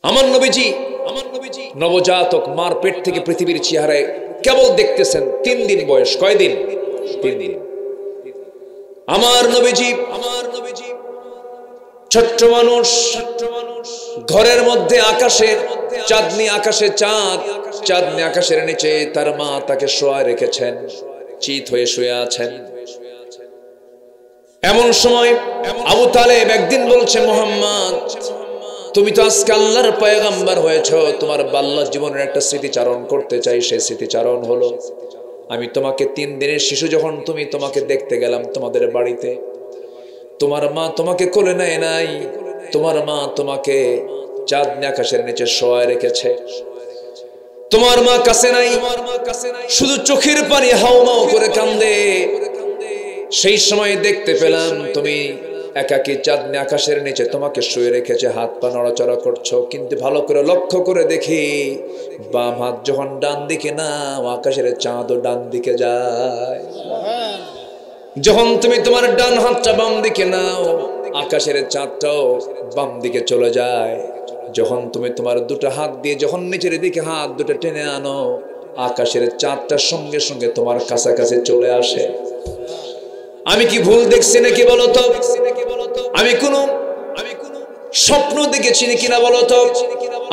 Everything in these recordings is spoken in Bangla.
আমার নবীজি নবজাতক মার পেট থেকে পৃথিবীর চেহারায় কেবল দেখতেছেন 3 দিন বয়স। কয়দিন? 3 দিন। আমার নবীজি ছোট্ট মানুষ, ঘরের মধ্যে আকাশের চাঁদনি, আকাশে চাঁদ, চাঁদনি আকাশের নিচে তার মা তাকে শোয়া রেখেছেন, চিত হয়ে শুয়ে আছেন। এমন সময় আবু তালেব একদিন বলছে, মুহাম্মদ তুমি তো আজকে আল্লাহর পয়গম্বর হয়েছো, তোমার বাল্য জীবনের একটা স্মৃতিচারণ করতে চাই। সেই স্মৃতিচারণ হলো, আমি তোমাকে 3 দিনের শিশু যখন তোমাকে দেখতে গেলাম তোমাদের বাড়িতে, তোমার মা তোমাকে কোলে নেয় নাই, তোমার মা তোমাকে চাঁদনি আকাশের নিচে শোয়া রেখেছে, তোমার মা কাছে নাই, শুধু চোখের পানি হাউমাউ করে কান্দে। সেই সময় দেখতে পেলাম তুমি একাকী চাঁদনি আকাশের নিচে তোমাকে শুয়ে রেখেছে, হাত পা নড়াচড়া করছো, কিন্তু ভালো করে লক্ষ্য করে দেখি বাম হাত যখন ডান দিকে না, আকাশের চাঁদও ডান দিকে যায়। যখন তুমি তোমার ডান হাতটা বাম দিকে নাও, আকাশের চাঁদটাও বাম দিকে চলে যায়। যখন তুমি তোমার দুটো হাত দিয়ে যখন নিচের দিকে হাত দুটো টেনে আনো, আকাশের চাঁদটা সঙ্গে সঙ্গে তোমার কাছাকাছি চলে আসে। আমি কি ভুল দেখছি নাকি বলো তো? আমি কোনো স্বপ্ন দেখেছি কিনা বলো তো?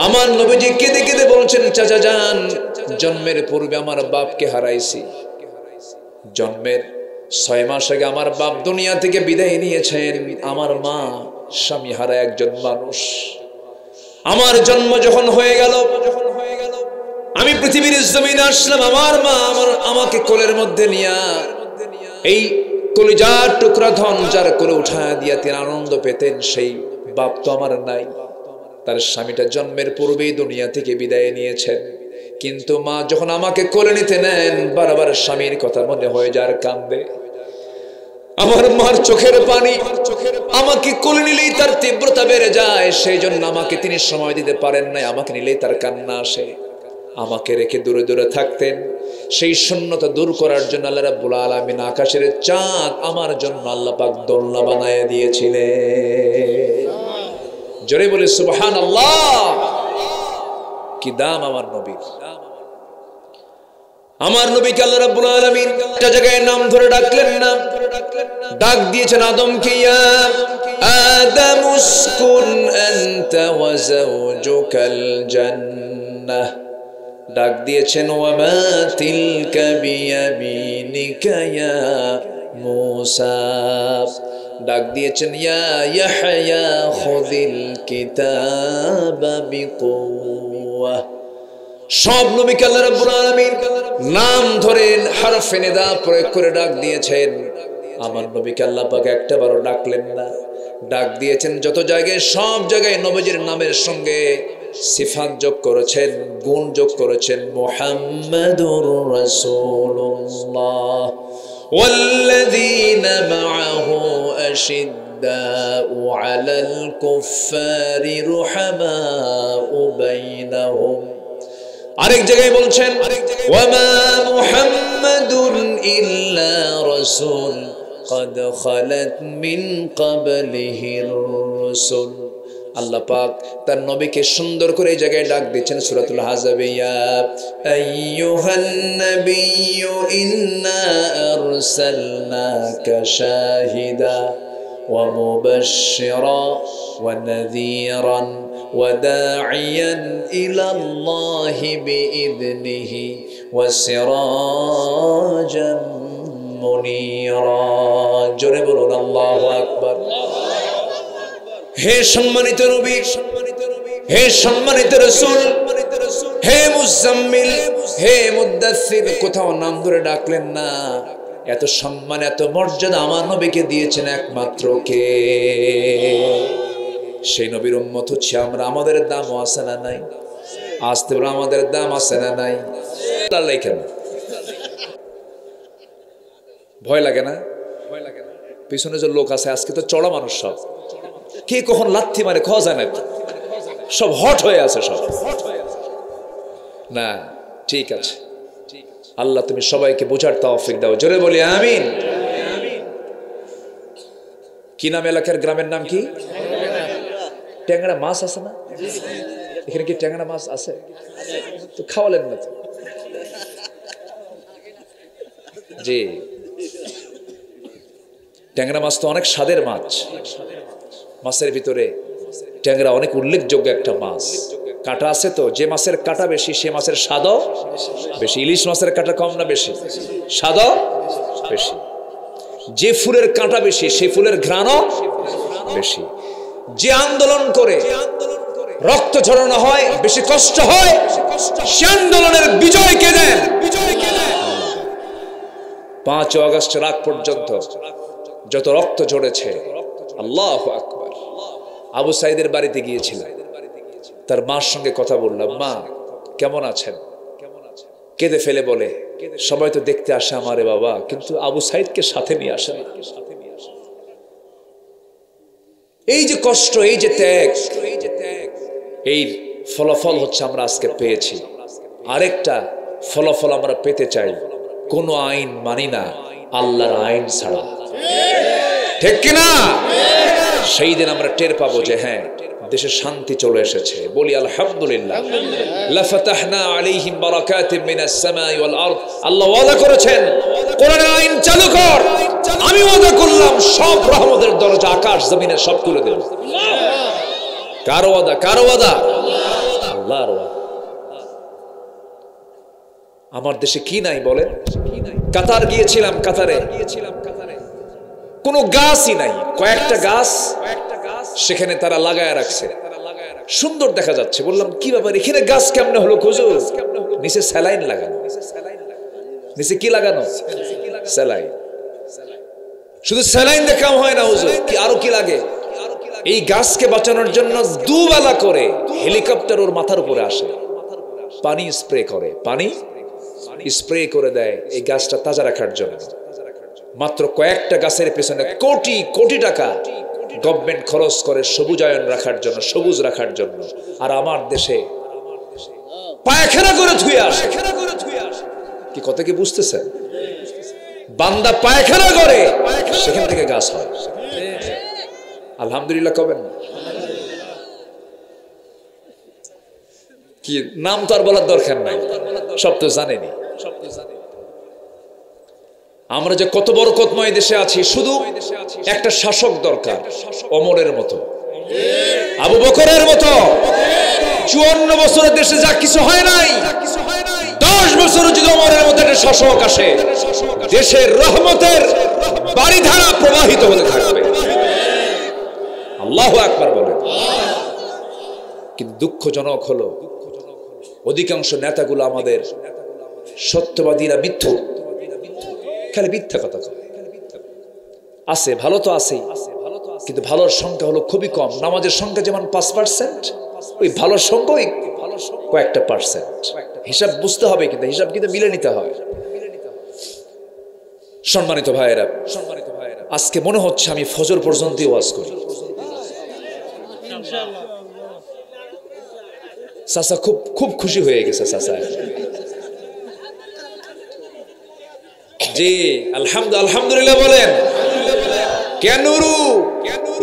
আমার নবীজি কেঁদে কেঁদে বলছেন, চাচা যান, জন্মের পূর্বে আমার বাপকে হারাইছি, জন্মের 6 মাস আগে আমার বাপ দুনিয়া থেকে বিদায় নিয়েছেন। আমার মা স্বামী হারা একজন মানুষ। আমার জন্ম যখন হয়ে গেল, আমি পৃথিবীর জমিনে আসলাম, আমার মা আমাকে কোলের মধ্যে নিয়া এই কলিজার টুকরা ধন যার কোলে উঠায় দিয়া তিনি আনন্দ পেতেন, সেই বাপ তো আমার নাই। তার স্বামীটা জন্মের পূর্বেই দুনিয়া থেকে বিদায় নিয়েছেন। কিন্তু মা যখন আমাকে কোলে নিতে নেন, বারবার স্বামীর কথা মনে হয়ে যার কান্দে। আমার মার চোখের পানি আমাকে কোলে নিলেই তার তীব্রতা বেড়ে যায়। সেই জন্য আমাকে তিনি সময় দিতে পারেন নাই, আমাকে নিলেই তার কান্না আসে। আমাকে রেখে দূরে দূরে থাকতেন। সেই শূন্যতা দূর করার জন্য আল্লাহ রাব্বুল আলামিন আকাশের চাঁদ আমার জন্য আল্লাহ পাক দোলনা বানায় দিয়েছিলেন। জোরে বলে সুবহানাল্লাহ। কি দাম আমার নবীর! আমার নবীকে আল্লাহ রাব্বুল আলামিন একটা জায়গায় নাম ধরে ডাকলেন না, ডাক দিয়েছেন আদমকে, ইয়া আদম উসকুন আনতা ওয়া যাওজুকাল জান্নাহ। ডাক দিয়েছেন ওয়া মা তিলকা বিয়ামিনিকা ইয়া মূসা। ডাক দিয়েছেন ইয়া ইয়াহইয়া খুযিল কিতাবা বিকুওয়া। সব নবীকে আল্লাহ রাব্বুল আলামিন নাম ধরে হরফে নিদা প্রয়োগ করে ডাক দিয়েছেন। আমার নবীকে আল্লাহ পাক একটাবারও ডাকলেন না। ডাক দিয়েছেন যত জায়গায়, সব জায়গায় নবীজির নামের সঙ্গে সিফাত যোগ করেছেন, গুণ যোগ করেছেন। মুহাম্মাদুর রাসূলুল্লাহ ওয়াল্লাযীনা মাআহু আশিদ্দাউ আলাল কুফফারি রুহামাউ বাইনাহুম। আরেক জায়গায় বলছেন ওয়া মা মুহাম্মাদুন ইল্লা রাসূল قد خلت من قبله الرسل। আল্লাহ পাক তার নবীকে সুন্দর করে এই জায়গায় ডাক দিচ্ছেন সূরাতুল আহজাবে, ইয়া আইয়ুহান নাবিয়্যু ইন্না আরসালনাকা শাহিদা ওয়া মুবাশশিরা ওয়া নাযীরান ওয়া দা'iয়ান ইলা আল্লাহি বিইذনিহি ওয়া সিরাজাম মুনীরা। জোরে বলুন আল্লাহু আকবার। হে সম্মানিত নবী, হে সম্মানিত রাসূল, হে মুজাম্মিল, হে মুদ্দাসসির, কোথাও নাম ধরে ডাকলেন না। এত সম্মান এত মর্যাদা আমার নবীকে দিয়েছেন একমাত্র কে? সেই নবীর উম্মত হচ্ছে আমরা। আমাদের দামও আছে না নাই? আসতে বলে আমাদের দাম আছে না নাই? আল্লাহ কেন ভয় লাগে না? পিছনে যে লোক আছে আজকে তো চড়া মানুষ, সব কে কখন লাথি মারে খাওয়া যায় না, সব হট হয়ে আছে সব না। ঠিক আছে, আল্লাহ তুমি সবাইকে বোঝার তৌফিক দাও। জোরে বলি আমিন। কি নাম এলাকার, গ্রামের নাম কি? ট্যাংরা মাছ আছে না? এখানে কি ট্যাংরা মাছ আছে? তো খাওয়ালেন না তো। জি, ট্যাংরা মাছ তো অনেক স্বাদের মাছ। মাছের ভিতরে ট্যাংরা অনেক উল্লেখযোগ্য একটা মাছ। কাঁটা আছে তো, যে মাছের কাঁটা বেশি সে মাছের স্বাদও বেশি। ইলিশ মাছের কাঁটা কম না বেশি? স্বাদও বেশি। যে ফুলের কাঁটা বেশি সেই ফুলের ঘ্রাণও বেশি। যে আন্দোলন করে রক্ত ঝরানো হয়, বেশি কষ্ট হয়, সে আন্দোলনের বিজয় কে দেন? 5 আগস্টের আগ পর্যন্ত যত রক্ত ঝরেছে, আল্লাহু আকবার। আবু সাইদের বাড়িতে গিয়েছিলাম, তার মার সঙ্গে কথা বললাম, মা কেমন আছেন? কেঁদে ফেলে বলে, সবাই তো দেখতে আসে আমারে বাবা, কিন্তু আবু সাইদকে সাথে নিয়ে আসে না। এই যে কষ্ট, এই যে ত্যাগ, এই ফলাফল হচ্ছে আমরা আজকে পেয়েছি। আরেকটা ফলাফল আমরা পেতে চাই, কোন আইন মানি না আল্লাহর আইন ছাড়া, ঠিক কিনা? সেই দিন আমরা টের পাবো যে হ্যাঁ, দেশে শান্তি চলে এসেছে। বলি আলহামদুলিল্লাহ। লাফাতাহনা আলাইহিম বারাকাতিম মিনাস সামাই ওয়াল আরদ। আল্লাহ ওয়াদা করেছেন, কোরআনের আইন চালু কর, আমি ওয়াদা করলাম সব রহমতের দরজা আকাশ জমিনে সব খুলে দেব। কার ওয়াদা? কার ওয়াদা? আল্লাহর ওয়াদা। আমার দেশে কি নাই বলেন? কাতার গিয়েছিলাম, কাতারে কোনো গাছই নাই, কয়েকটা গাছ সেখানে তারা লাগায় রাখছে, সুন্দর দেখা যাচ্ছে। বললাম কি ব্যাপার, এখানে গাছ কেমনে হলো? হুজুর, নিচে স্যালাইন লাগানো। নিচে কি লাগানো? স্যালাইন। শুধু স্যালাইন দেখাও হয় না হুজুর, কি আরো কি লাগে? এই গাছকে বাঁচানোর জন্য দুবেলা করে হেলিকপ্টার ওর মাথার উপরে আসে, পানি স্প্রে করে, পানি স্প্রে করে দেয় এই গাছটা তাজা রাখার জন্য। মাত্র কয়েকটা গাছের পেছনে কোটি কোটি টাকা গভর্নমেন্ট খরচ করে সবুজায়ন রাখার জন্য, সবুজ রাখার জন্য। আর আমার দেশে পায়খানা করে ধুয়ে আসে। কি কথা কি বুঝতেছেন? বান্দা পায়খানা করে, সেখান থেকে গাছ হয়। আলহামদুলিল্লাহ কবেন না? কি নাম তো আর বলার দরকার নাই, সব তো জানেনি। আমরা যে কত বরকতময় দেশে আছি, শুধু একটা শাসক দরকার, ওমরের মতো, আবু বকরের মতো। 54 বছরের দেশে যা কিছু হয় নাই, 10 বছর যদি ওমরের মতো একটা শাসক আসে, দেশের রহমতের বারিধারা প্রবাহিত হতে থাকবে। আল্লাহু আকবার বলেন। কিন্তু দুঃখজনক হলো, অধিকাংশ নেতাগুলো আমাদের সত্যবাদীরা মিথ্যুক, খালি মিথ্যা কথা কয়। আছে ভালো তো আছেই, কিন্তু ভালোর সংখ্যা হলো খুবই কম। নামাজের সংখ্যা যেমন 5%, ওই ভালোর সংখ্যা ওই কয়েকটা পার্সেন্ট। হিসাব বুঝতে হবে, কিন্তু হিসাব কিন্তু মিলে নিতে হয়। সম্মানিত ভাইয়েরা, আজকে মনে হচ্ছে আমি ফজর পর্যন্ত ওয়াজ করি। চাচা খুব খুশি হয়ে গেছে চাচা। জি আলহামদুলিল্লাহ বলেন। কেন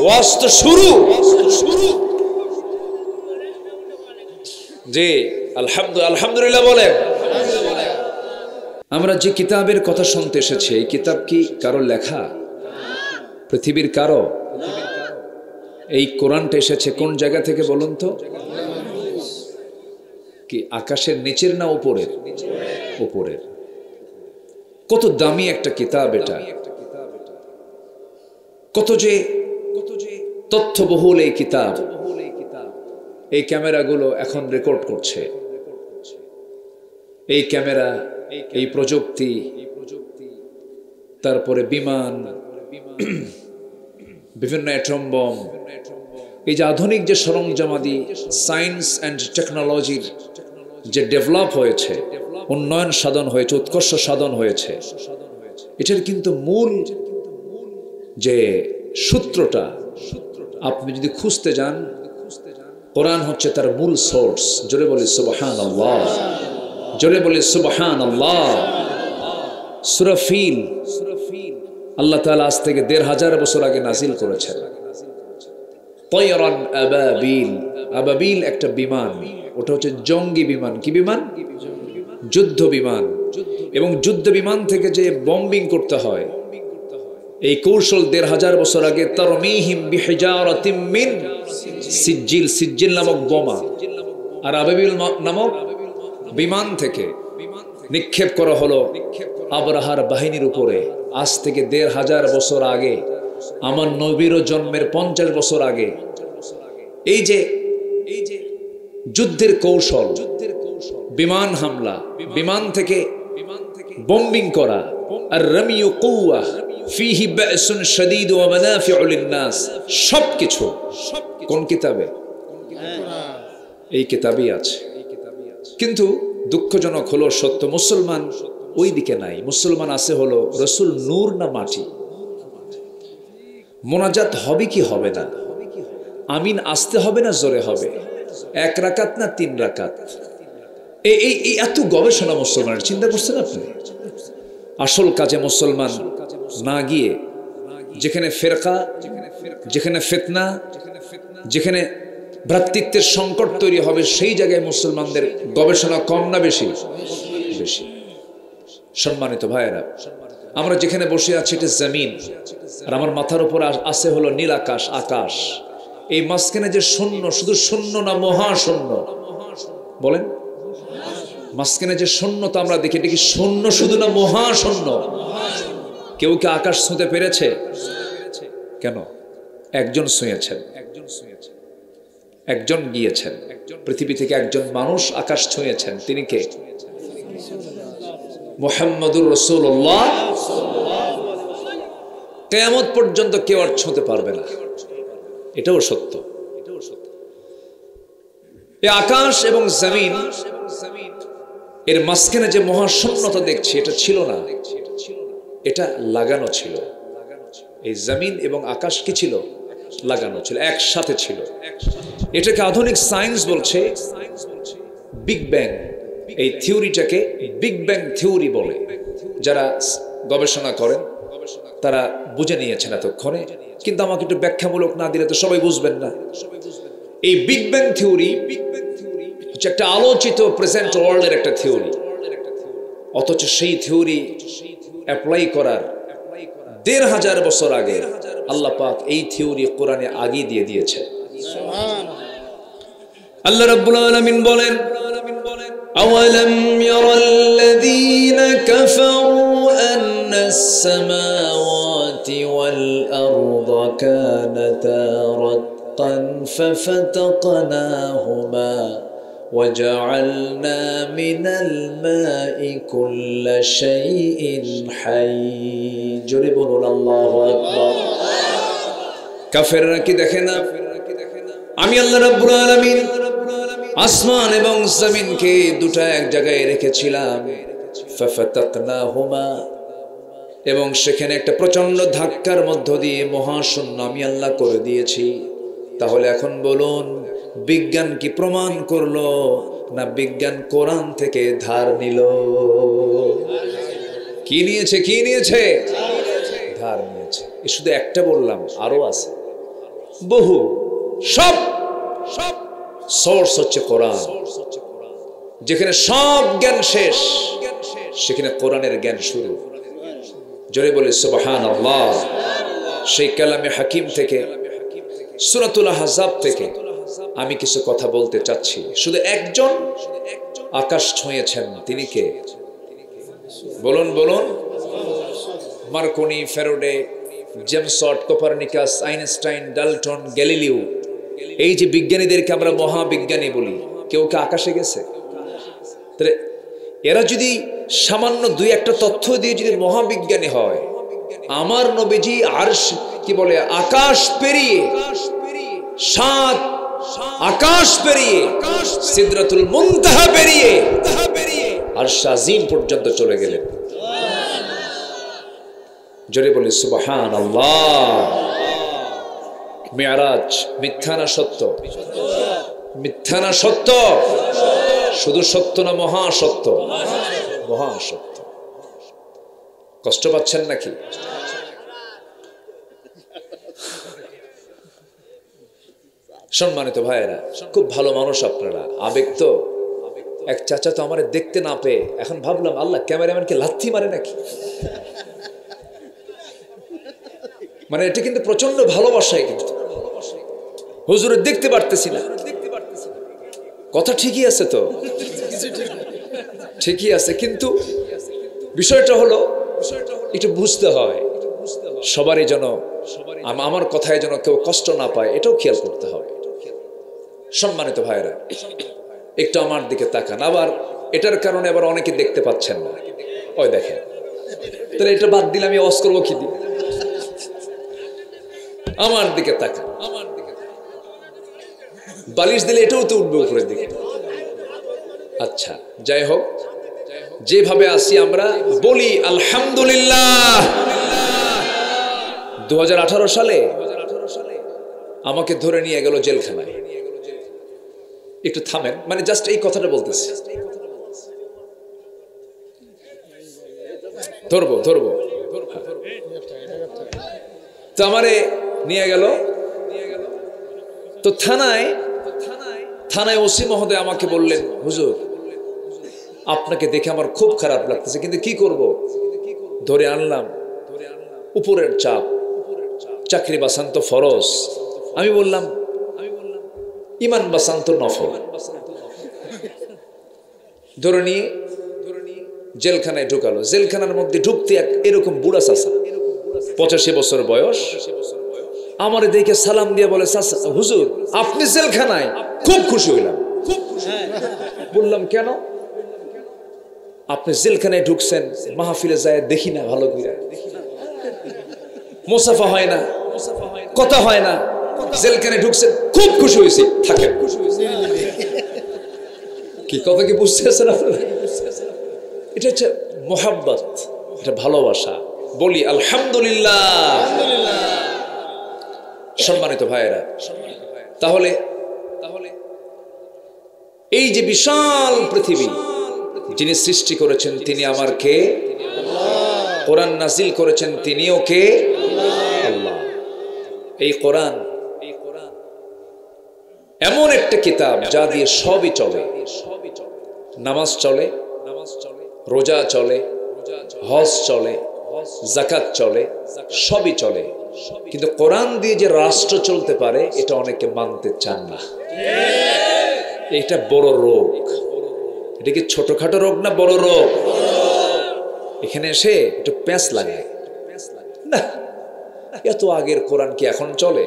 ওয়াজ তো শুরু। জি আলহামদুলিল্লাহ বলেন। আমরা যে কিতাবের কথা শুনতে এসেছি, এই কিতাব কি কারো লেখা? পৃথিবীর কারো? এই কোরআনটা এসেছে কোন জায়গা থেকে বলুন তো? কি আকাশের নিচের না উপরের? উপরের। কত দামি একটা কিতাব এটা, কত যে তথ্যবহুল এই কিতাব। এই ক্যামেরাগুলো এখন রেকর্ড করছে। এই ক্যামেরা, এই প্রযুক্তি, তারপরে বিমান, বিভিন্ন অ্যাটম বম, এই যে আধুনিক যে সরঞ্জামাদি, সায়েন্স অ্যান্ড টেকনোলজির যে ডেভেলপ হয়েছে, উন্নয়ন সাধন হয়েছে, উৎকর্ষ সাধন হয়েছে, এটার কিন্তু মূল যে সূত্রটা আপনি যদি খুঁজতে যান, কোরআন হচ্ছে তার মূল সোর্স। জোরে বলি সুবহানাল্লাহ, জোরে বলি সুবহানাল্লাহ। সূরা ফিল আল্লাহ তাআলা আজ থেকে 1500 বছর আগে নাজিল করেছেন। তায়রান আবাবিল, আবাবিল একটা বিমান, ওটা হচ্ছে জঙ্গি বিমান। কি বিমান? যুদ্ধ বিমান। এবং যুদ্ধ বিমান থেকে যে বম্বিং করতে হয়, এই কৌশল ১৫০০ বছর আগে তারমিহিম বিহিজারাতিম মিন সিজ্জিল, সিজ্জিল নামক বোমা আর আবাবিল নামক বিমান থেকে নিক্ষেপ করা হলো আবরাহার বাহিনীর উপরে। আজ থেকে ১৫০০ বছর আগে, আমার নবীর জন্মের ৫০ বছর আগে এই যে যুদ্ধের কৌশল, বিমান হামলা, বিমান থেকে বম্বিং করা, আর রামিউ কুওয়া ফিহি বাসুন শাদীদ ওয়া মানাফিউ লিন-নাস, সবকিছু কোন কিতাবে? এই কিতাবেই আছে। কিন্তু দুঃখজনক হলো সত্য, মুসলমান ওই দিকে নাই। মুসলমান আছে হলো রসুল নূর না মাটি। মোনাজাত হবে কি হবে না, আমিন আসতে হবে না জোরে হবে, ১ রাকাত না ৩ রাকাত, এই এত গবেষণা মুসলমানের। চিন্তা করছেন আপনি? আসল কাজে মুসলমান না গিয়ে যেখানে ফেরকা, যেখানে ফিতনা, যেখানে ভ্রাতৃত্বের সংকট তৈরি হবে, সেই জায়গায় মুসলমানদের গবেষণা কম না বেশি? বেশি। সম্মানিত ভাইয়েরা, আমরা যেখানে বসে আছি এটা জমিন, আর আমার মাথার উপর আছে হলো নীল আকাশ, আকাশ। এই মাঝখানে যে শূন্য, শুধু শূন্য না মহাশূন্য? বলেন, মাঝখানে যে শূন্যতা আমরা দেখি, এটা কি শূন্য শুধু না মহাশূন্য? কেউ কি আকাশ ছুঁতে পেরেছে? কেন? একজন ছুঁয়েছেন, একজন গিয়েছেন পৃথিবী থেকে, একজন মানুষ আকাশ ছুঁয়েছেন। তিনি কে? মুহাম্মদুর রাসূলুল্লাহ। কিয়ামত পর্যন্ত কেউ আর ছুঁতে পারবে না, এটাও সত্য। এই আকাশ এবং জমিন এর মাঝখানে যে মহাশূন্যতা দেখছি, এটা ছিল না, এটা লাগানো ছিল। এই জমিন এবং আকাশ কি ছিল? লাগানো ছিল, একসাথে ছিল। এটাকে আধুনিক সায়েন্স বলছে বিগ ব্যাং। এই থিওরিটাকে বিগ ব্যাং থিওরি বলে। যারা গবেষণা করেন তারা বুঝে নিয়েছেন এতক্ষণে, কিন্তু আমাকে একটু ব্যাখ্যামূলক না দিলে তো সবাই বুঝবেন না। এই বিগ ব্যাং থিওরি হচ্ছে একটা আলোচিত প্রেজেন্ট ওয়ার্ল্ডের একটা থিওরি, অথচ সেই থিওরি অ্যাপ্লাই করার ১৫০০ বছর আগে আল্লাহ পাক এই থিওরি কোরআনে আগে দিয়ে দিয়েছে। আল্লাহ রাব্বুল আলামিন বলেন, আওয়ালাম ইয়ারাল্লাযীনা কাফারু আন্নাস সামাওয়াতি ওয়াল আরদা কানাতা রাতকান ফাফাতাকনাহুমা وجعلنا من الماء كل شيء حي জোরে বলুন আল্লাহু আকবার। কাফেররা কি দেখে না? আমি আল্লাহ রাব্বুল আলামিন আসমান এবং জমিনকে দুটো এক জায়গায় রেখেছিলাম, ফাফাতাকনাহুমা, এবং সেখানে একটা প্রচন্ড ধাক্কার মধ্য দিয়ে মহাশূন্য আমি আল্লাহ করে দিয়েছি। তাহলে এখন বলুন, বিজ্ঞান কি প্রমাণ করলো না বিজ্ঞান কোরআন থেকে ধার নিল? কি নিয়েছে? কি নিয়েছে? ধার নিয়েছে। শুধু একটা বললাম, আরো আছে বহু। সব সোর্স হচ্ছে কোরআন। যেখানে সব জ্ঞান শেষ, সেখানে কোরআনের জ্ঞান শুরু। জোরে বলে সুবহানাল্লাহ। সেই কালামে হাকিম থেকে, সূরাতুল আহজাব থেকে আমি কিছু কথা বলতে চাচ্ছি। শুধু একজন আকাশ ছুঁয়েছেন, তিনি কে? বলুন বলুন। Marconi, Faraday, James Watt, Copernicus, Einstein, Dalton, Galileo, এই যে বিজ্ঞানীদেরকে আমরা মহাবিজ্ঞানী বলি, কেউ কে আকাশে গেছে? তাহলে এরা যদি সামান্য ২-১টা তথ্য দিয়ে যদি মহাবিজ্ঞানী হয়, আমার নবীজি আরশ কি বলে, আকাশ পেরিয়ে, ৭ আকাশ পেরিয়ে, সিদরাতুল মুনতাহা পেরিয়ে আরশ আজিম পর্যন্ত চলে গেলেন। জোরে বলি সুবহানাল্লাহ। মিরাজ মিথ্যা না সত্য? মিথ্যা না সত্য? শুধু সত্য না মহাসত্য? মহাসত্য। কষ্ট পাচ্ছেন নাকি? সম্মানিত ভাইয়েরা, খুব ভালো মানুষ আপনারা, আবেগ তো। এক চাচা তো আমার দেখতে না পেয়ে এখন ভাবলাম আল্লাহ ক্যামেরাম্যানকে লাথি মারে নাকি, মানে এটা কিন্তু প্রচন্ড ভালোবাসায়, কিন্তু হুজুরের দেখতে পারতেছি না। কথা ঠিকই আছে তো, ঠিকই আছে, কিন্তু বিষয়টা হলো একটু বুঝতে হয় সবারই, যেন আমার কথায় যেন কেউ কষ্ট না পায়, এটাও খেয়াল করতে হবে। সম্মানিত ভাইরা, একটু আমার দিকে তাকান। আবার এটার কারণে আবার অনেকে দেখতে পাচ্ছেন না, ওই দেখেন। তাহলে এটা বাদ দিলে আমি ওয়াজ করবো কি দিয়ে? আমার দিকে তাকান, বালিশ দিলে এটাও তো উঠবে উপরের দিকে। আচ্ছা, যাই হোক, যেভাবে আসি আমরা বলি আলহামদুলিল্লাহ। 2018 সালে আমাকে ধরে নিয়ে গেল জেলখানায়। একটু থামেন, মানে জাস্ট এই কথাটা বলতেছি, ধরবো তো আমারে নিয়ে গেল তো থানায় ওসি মহোদয় আমাকে বললেন, হুজুর আপনাকে দেখে আমার খুব খারাপ লাগতেছে, কিন্তু কি করব, ধরে আনলাম, উপরের চাপ, চাকরি বাঁচান্ত ফরজ। আমি বললাম ইমান বাঁচান্ত নফল। ধরে নিয়ে জেলখানায় ঢুকালো। জেলখানার মধ্যে ঢুকতে এরকম বুড়া চাচা, 85 বছর বয়স, আমার দেখে সালাম দিয়ে বলে, হুজুর আপনি জেলখানায়? খুব খুশি হইলাম। বললাম কেন? আপনি জেলখানায় ঢুকছেন, মাহফিলে যায় দেখি না, ভালো করে মুসাফা হয় না, কথা হয় না, জেলখানায় ঢুকছেন, খুব খুশি হয়েছি, থাকেন। কি কথা কি বুঝতেছেন আপনারা? এটা হচ্ছে মোহাব্বত, এটা ভালোবাসা। বলি আলহামদুলিল্লাহ। সম্মানিত ভাইয়েরা, তাহলে এই যে বিশাল পৃথিবী যিনি সৃষ্টি করেছেন তিনি আমার কে? কোরআন নাজিল করেছেন তিনিও কে? আল্লাহ। এই কোরআন এমন একটা কিতাব যা দিয়ে সবই চলে। নামাজ চলে, রোজা চলে, হজ চলে, যাকাত চলে, সবই চলে, কিন্তু কোরআন দিয়ে যে রাষ্ট্র চলতে পারে এটা অনেকে মানতে চান না। এটা বড় রোগ। এটা কি ছোটখাটো রোগ না বড় রোগ? এখানে এসে একটু প্যাঁচ লাগে না, এত আগের কোরআন কি এখন চলে?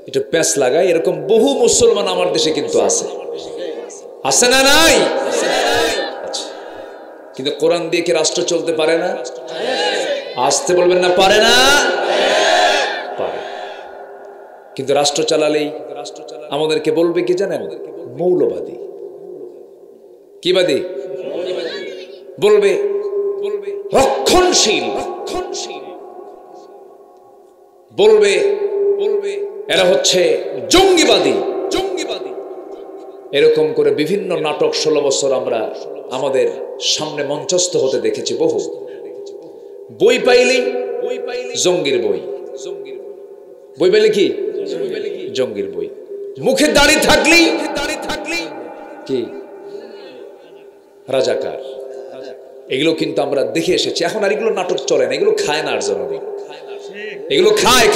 একটু প্যাঁচ লাগায়, এরকম বহু মুসলমান আমার দেশে কিন্তু আছে, আছে না নাই? কিন্তু কোরআন দিয়ে কি রাষ্ট্র চলতে পারে না? আসতে বলবেন না, পারে না? পারে। কিন্তু রাষ্ট্র চালালেই আমাদেরকে বলবে কি জানেন? মৌলবাদী। কি বাদী? বলবে রক্ষণশীল, বলবে এরা হচ্ছে জঙ্গিবাদী। এরকম করে বিভিন্ন নাটক 16 বছর আমরা আমাদের সামনে মঞ্চস্থ হতে দেখেছি। বহু বই পাইলেই জঙ্গির বই, বই পাইলে কি জঙ্গির বই, মুখে দাড়ি থাকলেই কি রাজাকার। এগুলো কিন্তু আমরা দেখে এসেছি। এখন আর এগুলো নাটক চলে না, এগুলো খায় না আর জনগণ, এগুলো খায়।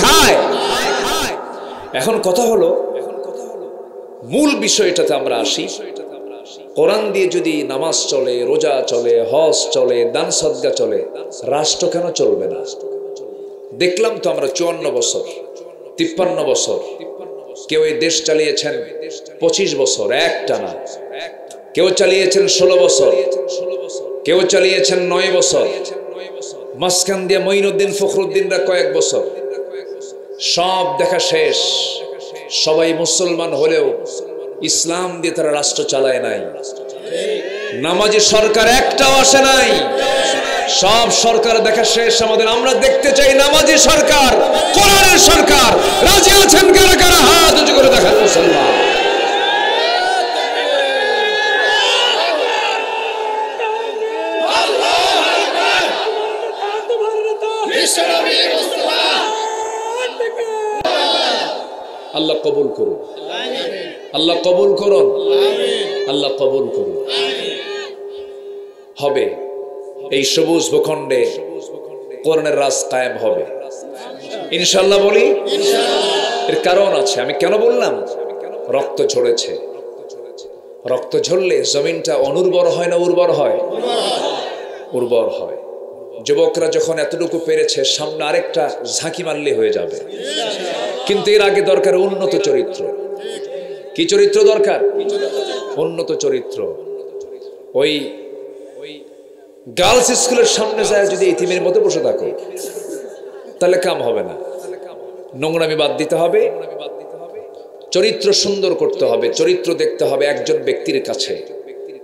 এখন কথা হলো, মূল বিষয়টাতে আমরা আসি। কোরআন দিয়ে যদি নামাজ চলে, রোজা চলে, হজ চলে, দান সদকা চলে, রাষ্ট্র কেন চলবে না? দেখলাম তো আমরা 54 বছর, 53 বছর, কেউ এই দেশ চালিয়েছেন 25 বছর একটানা, কেউ চালিয়েছেন 16 বছর, কেউ চালিয়েছেন 9 বছর, মাঝখান দিয়ে মঈনুদ্দিন ফখরুদ্দিনরা কয়েক বছর। সব দেখা শেষ। সবাই মুসলমান হলেও ইসলাম দিয়ে তারা রাষ্ট্র চালায় নাই। নামাজি সরকার একটাও আসে নাই। সব সরকার দেখা শেষ আমাদের। আমরা দেখতে চাই নামাজি সরকার, কোরআনের সরকার। রাজি আছেন কারা কারা? হাত উঁচু করে দেখান মুসলমান। আল্লাহ কবুল করুন, আল্লাহ কবুল করুন, আল্লাহ কবুল করুন। হবে এই সবুজ ভূখণ্ডে কোরআনের রাজ কায়েম হবে ইনশাআল্লাহ। বলি এর কারণ আছে। আমি কেন বললাম? রক্ত ঝরেছে। রক্ত ঝরলে জমিনটা অনুর্বর হয় না উর্বর হয়? উর্বর হয়। যুবকরা যখন এতটুকু পেরেছে, সামনে আরেকটা ঝাঁকি মারলে হয়ে যাবে। কিন্তু এর আগে দরকার উন্নত চরিত্র। কি চরিত্র দরকার? উন্নত চরিত্র। ওই গার্লস স্কুলের সামনে যায় যদি ইতিমের মতো বসে থাকো, তাহলে কাম হবে না। নোংরামি বাদ দিতে হবে, চরিত্র সুন্দর করতে হবে, চরিত্র দেখতে হবে একজন ব্যক্তির কাছে।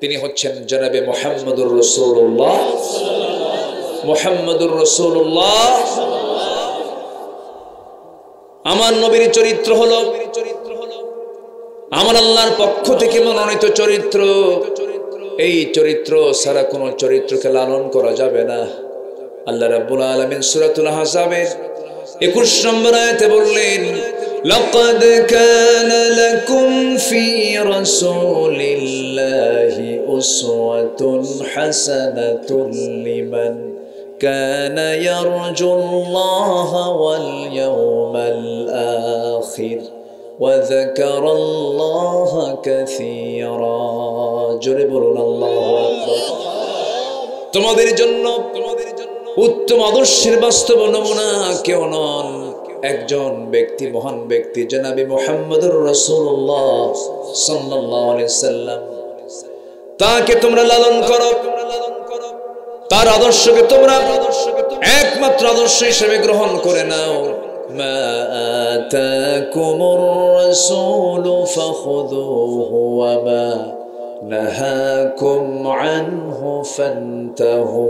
তিনি হচ্ছেন জনাবে মুহাম্মদুর রাসূলুল্লাহ। মুহাম্মদুর রাসূলুল্লাহ আমার নবীর চরিত্র হলো আমার আল্লাহর পক্ষ থেকে মনোনীত চরিত্র। এই চরিত্র ছাড়া কোন চরিত্রকে লালন করা যাবে না। আল্লাহ রাব্বুল আলামিন সূরাতুল আহজাবের 21 নম্বর আয়াতে বললেন, লাকাদ কানা লাকুম ফি রাসূলিল্লাহি উসওয়াতুন হাসানাতুন লিমান কানা ইয়ারজুল্লাহা ওয়াল ইয়াওমাল আখির ওয়া যাকারাল্লাহা কাসীরা। জোরে বলুন আল্লাহু আকবার। তোমাদের জন্য উত্তম আদর্শের বাস্তব নমুনা কেউ নন, একজন ব্যক্তি, মহান ব্যক্তি জনাবে মুহাম্মদুর রাসূলুল্লাহ সাল্লাল্লাহু আলাইহি সাল্লাম। তাকে তোমরা লালন করো, তার আদর্শকে তোমরা একমাত্র আদর্শ হিসেবে গ্রহণ করে নাও। মা আতাকুমুর রাসূলু ফাখুযুহু ওয়া মা নাহাকুম আনহু ফান্তাহু।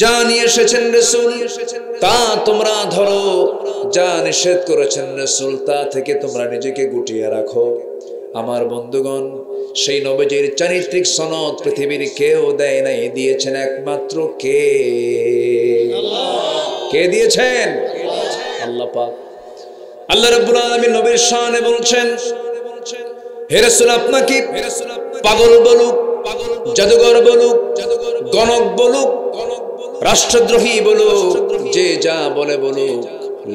যা নিয়ে এসেছেন রাসূল তা তোমরা ধরো, যা নিষেধ করেছেন রাসূল তা থেকে তোমরা নিজেকে গুটিয়ে রাখো। আমার বন্ধুগণ, সেই নবীজির চারিত্রিক সনদ পৃথিবীর কেউ দেয় নাই, দিয়েছেন একমাত্র কে? কে দিয়েছেন? আল্লাহ পাক। আল্লাহ রাব্বুল আলামিন নবীর শানে বলছেন, হে রাসূল আপনাকে পাগল বলুক, জাদুঘর বলুক, গণক বলুক, রাষ্ট্রদ্রোহী বলুক, যে যা বলে বলুক,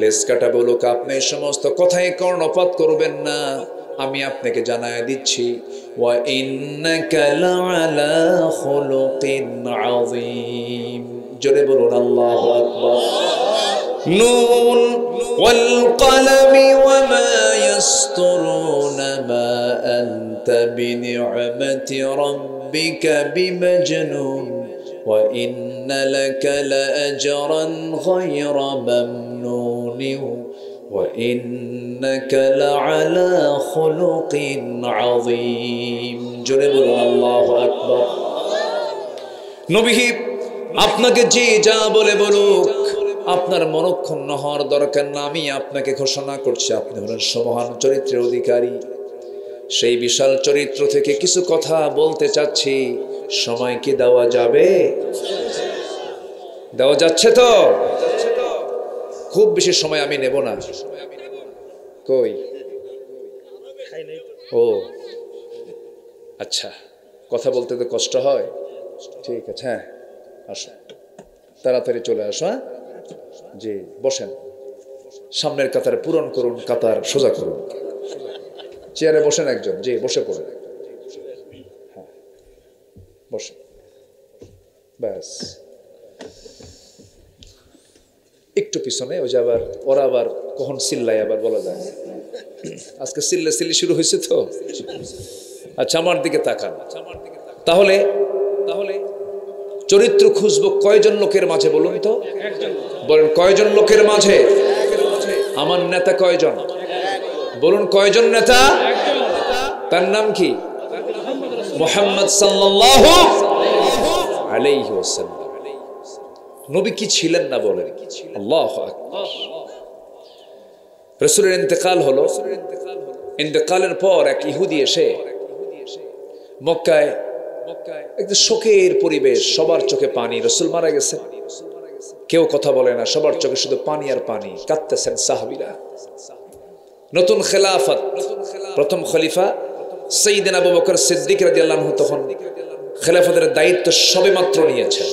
লেজ কাটা বলুক, আপনি সমস্ত কথায় কর্ণপাত করবেন না। আমি আপনাকে জানায় দিচ্ছি, ওয়া ইন্নাকা লাআলা খুলুকিন আযীম। জোরে বলুন আল্লাহু আকবার। নুন ওয়াল কলমি ওয়া মা ইয়াসতুরুনা মা আনতা বিনি'মাতি রাব্বিকা বিমাজনুন ওয়া ইন্না লাকা লাআজরান গায়রা মামনুন ওয়া ইন্নাকা লাআলা খুলুকিন আযীম। জোরে বলুন আল্লাহু আকবার। নবী আপনাকে যে যা বলে বলুক, আপনার মনক্ষুণ্ণ হওয়ার দরকার না। আমি আপনাকে ঘোষণা করছি, আপনি হলেন সমহান চরিত্রের অধিকারী। সেই বিশাল চরিত্র থেকে কিছু কথা বলতে চাচ্ছি। সময় কি দেওয়া যাবে? দেওয়া যাচ্ছে তো? খুব বেশি সময় আমি নেব না। কই? ও আচ্ছা, কথা বলতে তো কষ্ট হয়। ঠিক আছে, হ্যাঁ আসো, তাড়াতাড়ি চলে আসো। হ্যাঁ জি, বসেন। সামনের কাতার পূরণ করুন, কাতার সোজা করুন। চেয়ারে বসেন একজন। জি, বসে পড়েন। হ্যাঁ বসেন, ব্যাস। একটু পিছনে, ওই যে আবার ওরা আবার কখন চিল্লায় আবার বলা যায়। আজকে চিল্লা চিল্লি শুরু হয়েছে তো। আচ্ছা, আমার দিকে তাকান। তাহলে চরিত্র খুঁজবো কয়জন লোকের মাঝে বলুন তো? বলেন কয়জন লোকের মাঝে? আমার নেতা কয়জন? বলুন কয়জন নেতা? তার নাম কি? মুহাম্মদ সাল্লাল্লাহু আলাইহি ওয়াসাল্লাম। নবী কি ছিলেন না বলেন? আল্লাহু আকবার। রাসূলের ইন্তেকাল হলো। ইন্তেকালের পর এক ইহুদি এসে মক্কায় একটা শোকের পরিবেশ, সবার চোখে পানি। রাসূল মারা গেছে, কেউ কথা বলে না, সবার চোখে শুধু পানি আর পানি। কাঁদতেছেন সাহাবীরা। নতুন খেলাফত, প্রথম খলিফা সাইয়েদনা আবু বকর সিদ্দিক রাদিয়াল্লাহু আনহু তখন খেলাফতের দায়িত্ব সবেমাত্র নিয়েছেন।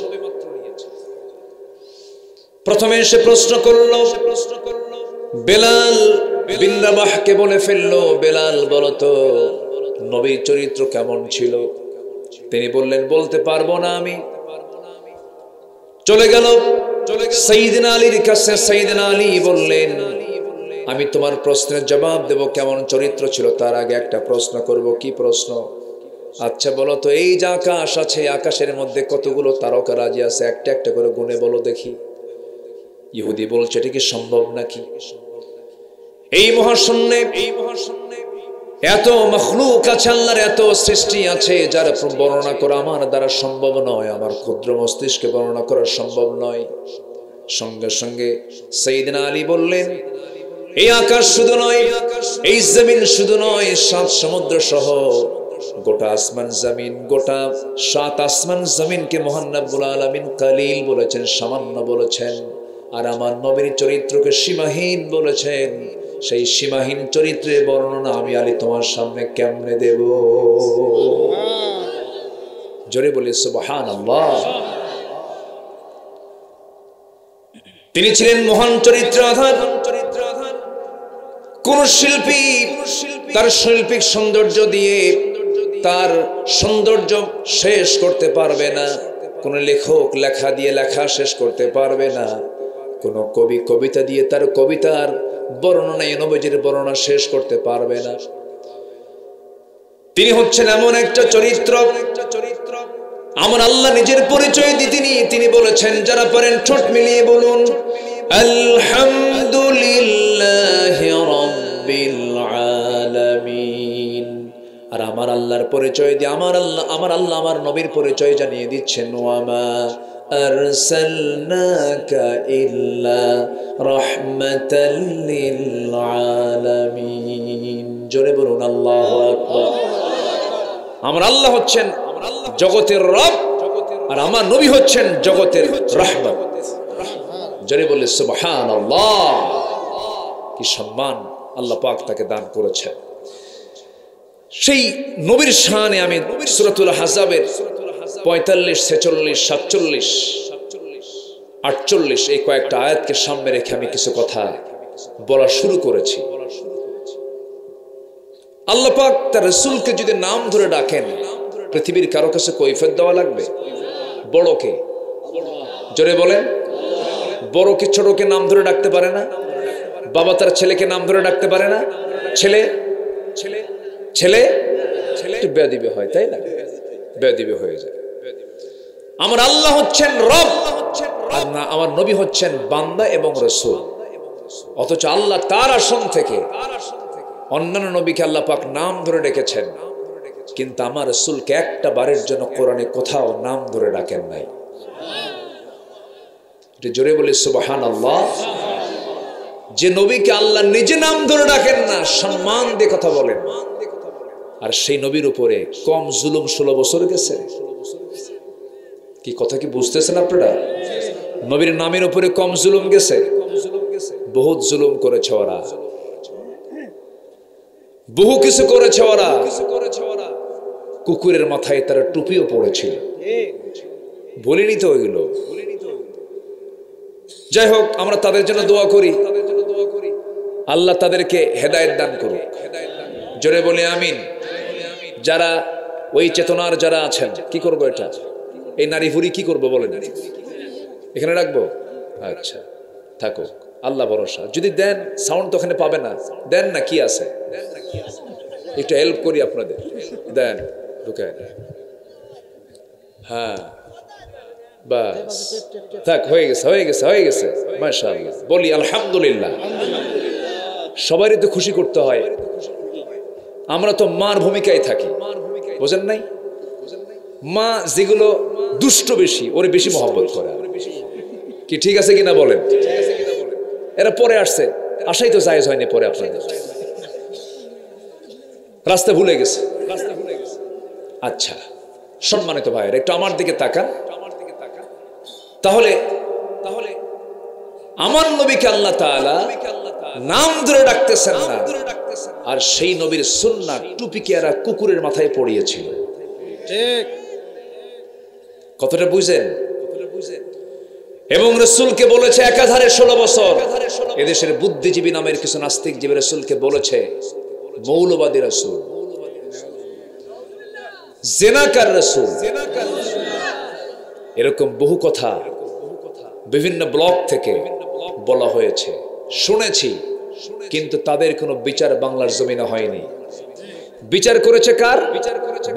প্রথমে এসে প্রশ্ন করলো, বেলাল বিন রাবাহকে বলে ফেললো, বেলাল বলো তো নবীর চরিত্র কেমন ছিল? তিনি বললেন, বলতে পারবো না আমি। চলে গেল সাইয়েদনা আলীর কাছে। সাইয়েদনা আলী বললেন, আমি তোমার প্রশ্নের জবাব দেব কেমন চরিত্র ছিল, তার আগে একটা প্রশ্ন করব। কি প্রশ্ন? আচ্ছা বলো তো, এই যে আকাশ আছে, আকাশের মধ্যে কতগুলো তারকারাজি আছে, একটা একটা করে গুণে বলো দেখি। ইহুদি বলছে, এটা কি সম্ভব নাকি? এই মহাশূন্যে এত মখলুক আছে, আল্লাহর এত সৃষ্টি আছে, যার বর্ণনা করা আমার দ্বারা সম্ভব নয়, আমার ক্ষুদ্র মস্তিষ্কে বর্ণনা করা সম্ভব নয়। সঙ্গে সঙ্গে সাইয়েদনা আলী বললেন, এই আকাশ শুধু নয়, এই জমিন শুধু নয়, 7 সমুদ্র সহ গোটা আসমান জমিন, গোটা 7 আসমান জমিনকে মহান রব্বুল আলামিন কালিল বলেছেন, সামান্য বলেছেন। আর আমার নবীর চরিত্রকে সীমাহীন বলেছেন। সেই সীমাহীন চরিত্রের বর্ণনা আমি আলী তোমার সামনে কেমনে দেব? জোরে বলি সুবহানাল্লাহ। তিনি ছিলেন মহান চরিত্র আধার। কোন শিল্পী তার শৈল্পিক সৌন্দর্য দিয়ে তার সৌন্দর্য শেষ করতে পারবে না। কোন লেখক লেখা দিয়ে লেখা শেষ করতে পারবে না। কোন কবি কবিতা দিয়ে তার কবিতার বর্ণনা, নবীজির বর্ণনা শেষ করতে পারবে না। তিনি হচ্ছেন এমন একটা চরিত্র, আমার আল্লাহ নিজের পরিচয় দিতে তিনি বলেছেন, যারা পারেন ঠোঁট মিলিয়ে বলুন আলহামদুলিল্লাহি রাব্বিল আলামিন। আর আমার আল্লাহর পরিচয় দিয়ে আমার আল্লাহ আমার নবীর পরিচয় জানিয়ে দিচ্ছেন, ওয়ামা আরসালনাকা ইল্লা রাহমাতাল লিল আলামিন। জোরে বলুন আল্লাহু আকবার। আমার আল্লাহ হচ্ছেন জগতের রব, আর আমার নবী হচ্ছেন জগতের রহমত। জোরে বলে সুবহানাল্লাহ। কি সম্মান আল্লাহ পাক তাকে দান করেছেন। সেই নবীর শানে আমি সূরাতুল আহজাবের 45, 46, 47, 48 এই কয়েকটা আয়াতকে সামনে রেখে আমি কিছু কথা বলা শুরু করেছি। আল্লাহ পাক তার রাসূলকে যদি নাম ধরে ডাকেন, পৃথিবীর কারো কাছে কৈফিয়ত দেওয়া লাগবে? বড়কে জোরে বলেন, বড়কে ছোটকে নাম ধরে ডাকতে পারে না? বাবা তার ছেলেকে নাম ধরে ডাকতে পারে না? ছেলে ছেলে ছেলে একটু বেয়াদবি হয়, তাই না? বেয়াদবি হয়ে যায়। আমার আল্লাহ হচ্ছেন রব, আর না আমার নবী হচ্ছেন বান্দা এবং রাসূল। অথচ আল্লাহ তার আসন থেকে অন্যান্য নবীকে আল্লাহ পাক নাম ধরে ডেকেছেন, কিন্তু আমার রাসূলকে একটা বারের জন্য কোরআনে কোথাও নাম ধরে ডাকেন নাই। এটা জোরে বলি সুবহানাল্লাহ। যে নবীকে আল্লাহ নিজে নাম ধরে ডাকেন না, সম্মান দিয়ে কথা বলেন, আর সেই নবীর উপরে কম জুলুম 16 বছর গেছে। কি কথা কি বুঝতেছেন আপনারা? নবীর নামের উপরে কম জুলুম গেছে? বহুত জুলুম করেছে ওরা, বহু কিছু করেছে ওরা। কুকুরের মাথায় তারা টুপিও পড়েছিল, বলিনি তো ওইগুলো। যাই হোক, আমরা তাদের জন্য দোয়া করি, আল্লাহ তাদেরকে হেদায়েত দান করুক। জোরে বলি আমিন। যারা ওই চেতনার যারা আছেন, কি করবো এটা? এই নারী ভুরি কি করবো বলেন? এখানে রাখবো? আচ্ছা থাকুক, আল্লাহ ভরসা। যদি দেন সাউন্ড তো ওখানে পাবে না, দেন না, কি আছে? একটু হেল্প করি আপনাদের, দেন ঢুকায়। হ্যাঁ বাস থাক, হয়ে গেছে হয়ে গেছে হয়ে গেছে, মাশাআল্লাহ। বলি আলহামদুলিল্লাহ। সবারই তো খুশি করতে হয়। আমরা তো মার ভূমিকায় থাকি, বোঝেন নাই? মা যেগুলো দুষ্ট বেশি, ওরে বেশি মহব্বত করে। কি ঠিক আছে কিনা বলেন? এরা পরে আসছে, আসাই তো জায়েজ হয়নি পরে আপনাদের। রাস্তা ভুলে গেছে। আচ্ছা সম্মানিত ভাইয়ের, একটু আমার দিকে তাকান। তাহলে আমার নবীকে আল্লাহ তাআলা নাম ধরে ডাকতেছেন না, আর সেই নবীর সুন্নাহ টুপিকে এরা কুকুরের মাথায় পড়িয়েছিল। ঠিক কতটা বুঝেন? এবং রাসূলকে বলেছে একাধারে 16 বছর এদেশের বুদ্ধিজীবী নামের কিছু নাস্তিক জীবী রাসূলকে বলেছে মৌলবাদী রাসূল, জিনাকার রাসূল। এরকম বহু কথা বিভিন্ন ব্লগ থেকে বলা হয়েছে, শুনেছি, কিন্তু তাদের কোনো বিচার বাংলার জমিনে হয়নি। বিচার করেছে কার?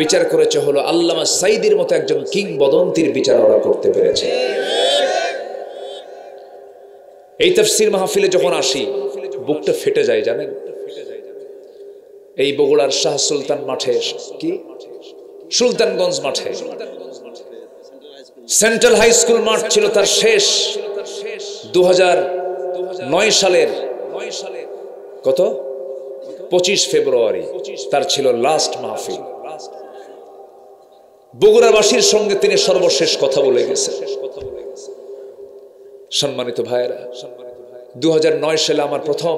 বিচার করেছে হলো আল্লামা সাঈদীর মতো একজন কিংবদন্তির বিচার ওরা করতে পেরেছে। এই তাফসীর মাহফিলে যখন আসি বুকটা ফেটে যায় জানেন। এই বগুড়ার শাহ সুলতান মাঠে, কি সুলতানগঞ্জ মাঠে সেন্ট্রাল হাই স্কুল মাঠ ছিল তার শেষ 2009 সালের কত 25 ফেব্রুয়ারি তার ছিল লাস্ট মাহফিল। বগুড়াবাসীর সঙ্গে তিনি সর্বশেষ কথা বলে গেছেন। সম্মানিত ভাইয়েরা, 2009 সালে আমার প্রথম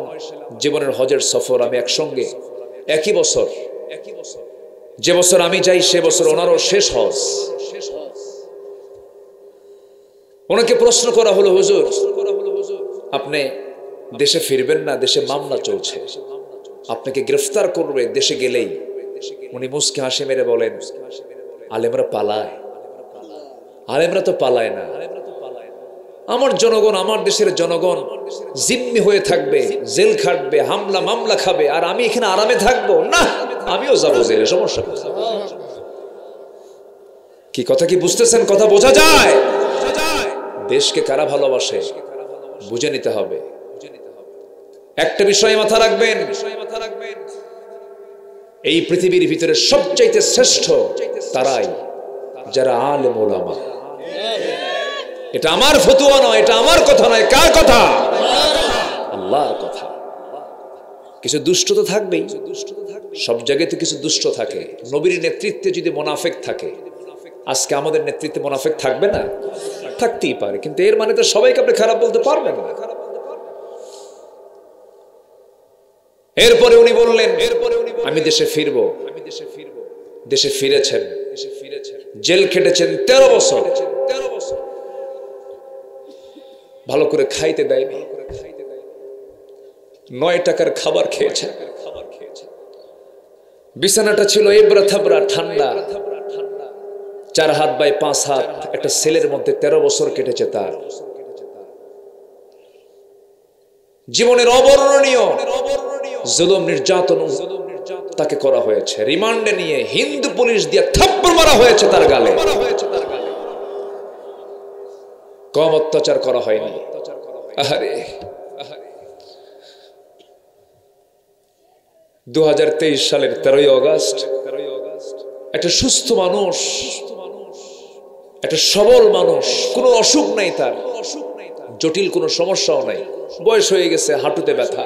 জীবনের হজের সফর, আমি একসঙ্গে একই বছর, যে বছর আমি যাই সে বছর ওনারও শেষ হজ। ওনাকে প্রশ্ন করা হলো, হুজুর আপনি দেশে ফিরবেন না, দেশে মামলা চলছে, আপনাকে গ্রেফতার করবে দেশে গেলেই। উনি মুস্কি হাসি মেরে বলেন, আলেমরা পালায়? আলেমরা তো পালায় না। আমার জনগণ, আমার দেশের জনগণ জিম্মি হয়ে থাকবে, জেল খাটবে, হামলা মামলা খাবে, আর আমি এখানে আরামে থাকবো না? আমিও যাবো জেলে, সমস্যা কি? কথা কি বুঝতেছেন? কথা বোঝা যায়? দেশকে কারা ভালোবাসে বুঝে নিতে হবে। একটা বিষয় মাথা রাখবেন, এই পৃথিবীর ভিতরে সবচাইতে শ্রেষ্ঠ তারাই যারা আলেম ওলামা। এটা আমার ফতোয়া নয়, এটা আমার কথা নয়। কার কথা? আল্লাহর কথা। কিছু দুষ্ট তো থাকবেই, সব জায়গাতে কিছু দুষ্ট থাকে। নবীর নেতৃত্বে যদি মুনাফিক থাকে, আজকে আমাদের নেতৃত্বে মুনাফিক থাকবে না? থাকতেই পারে, কিন্তু এর মানে তো সবাইকে আপনি খারাপ বলতে পারবেন না। এরপরে উনি বললেন, আমি দেশে ফিরবো। দেশে ফিরেছেন, জেল খেটেছেন 13 বছর, ভালো করে খাইতে দেয়নি, 9 টাকার খাবার খেয়েছেন, বিছানাটা ছিল এবড়া থাবড়া ঠান্ডা, 4 হাত বাই 5 হাত, একটা সেলের মধ্যে 13 বছর কেটেছে তার। জীবনের অবর্ণনীয় জুলুম নির্যাতন তাকে করা হয়েছে। রিমান্ডে নিয়ে হিন্দু পুলিশ দিয়ে থাপ্পড় মারা হয়েছে তার গালে। কম অত্যাচার করা হয়নি। আরে 2023 সালের 13ই আগস্ট একটা সুস্থ মানুষ, একটা সবল মানুষ, কোনো অসুখ নাই তার, জটিল কোনো সমস্যাও নাই, বয়স হয়ে গেছে, হাঁটুতে ব্যথা।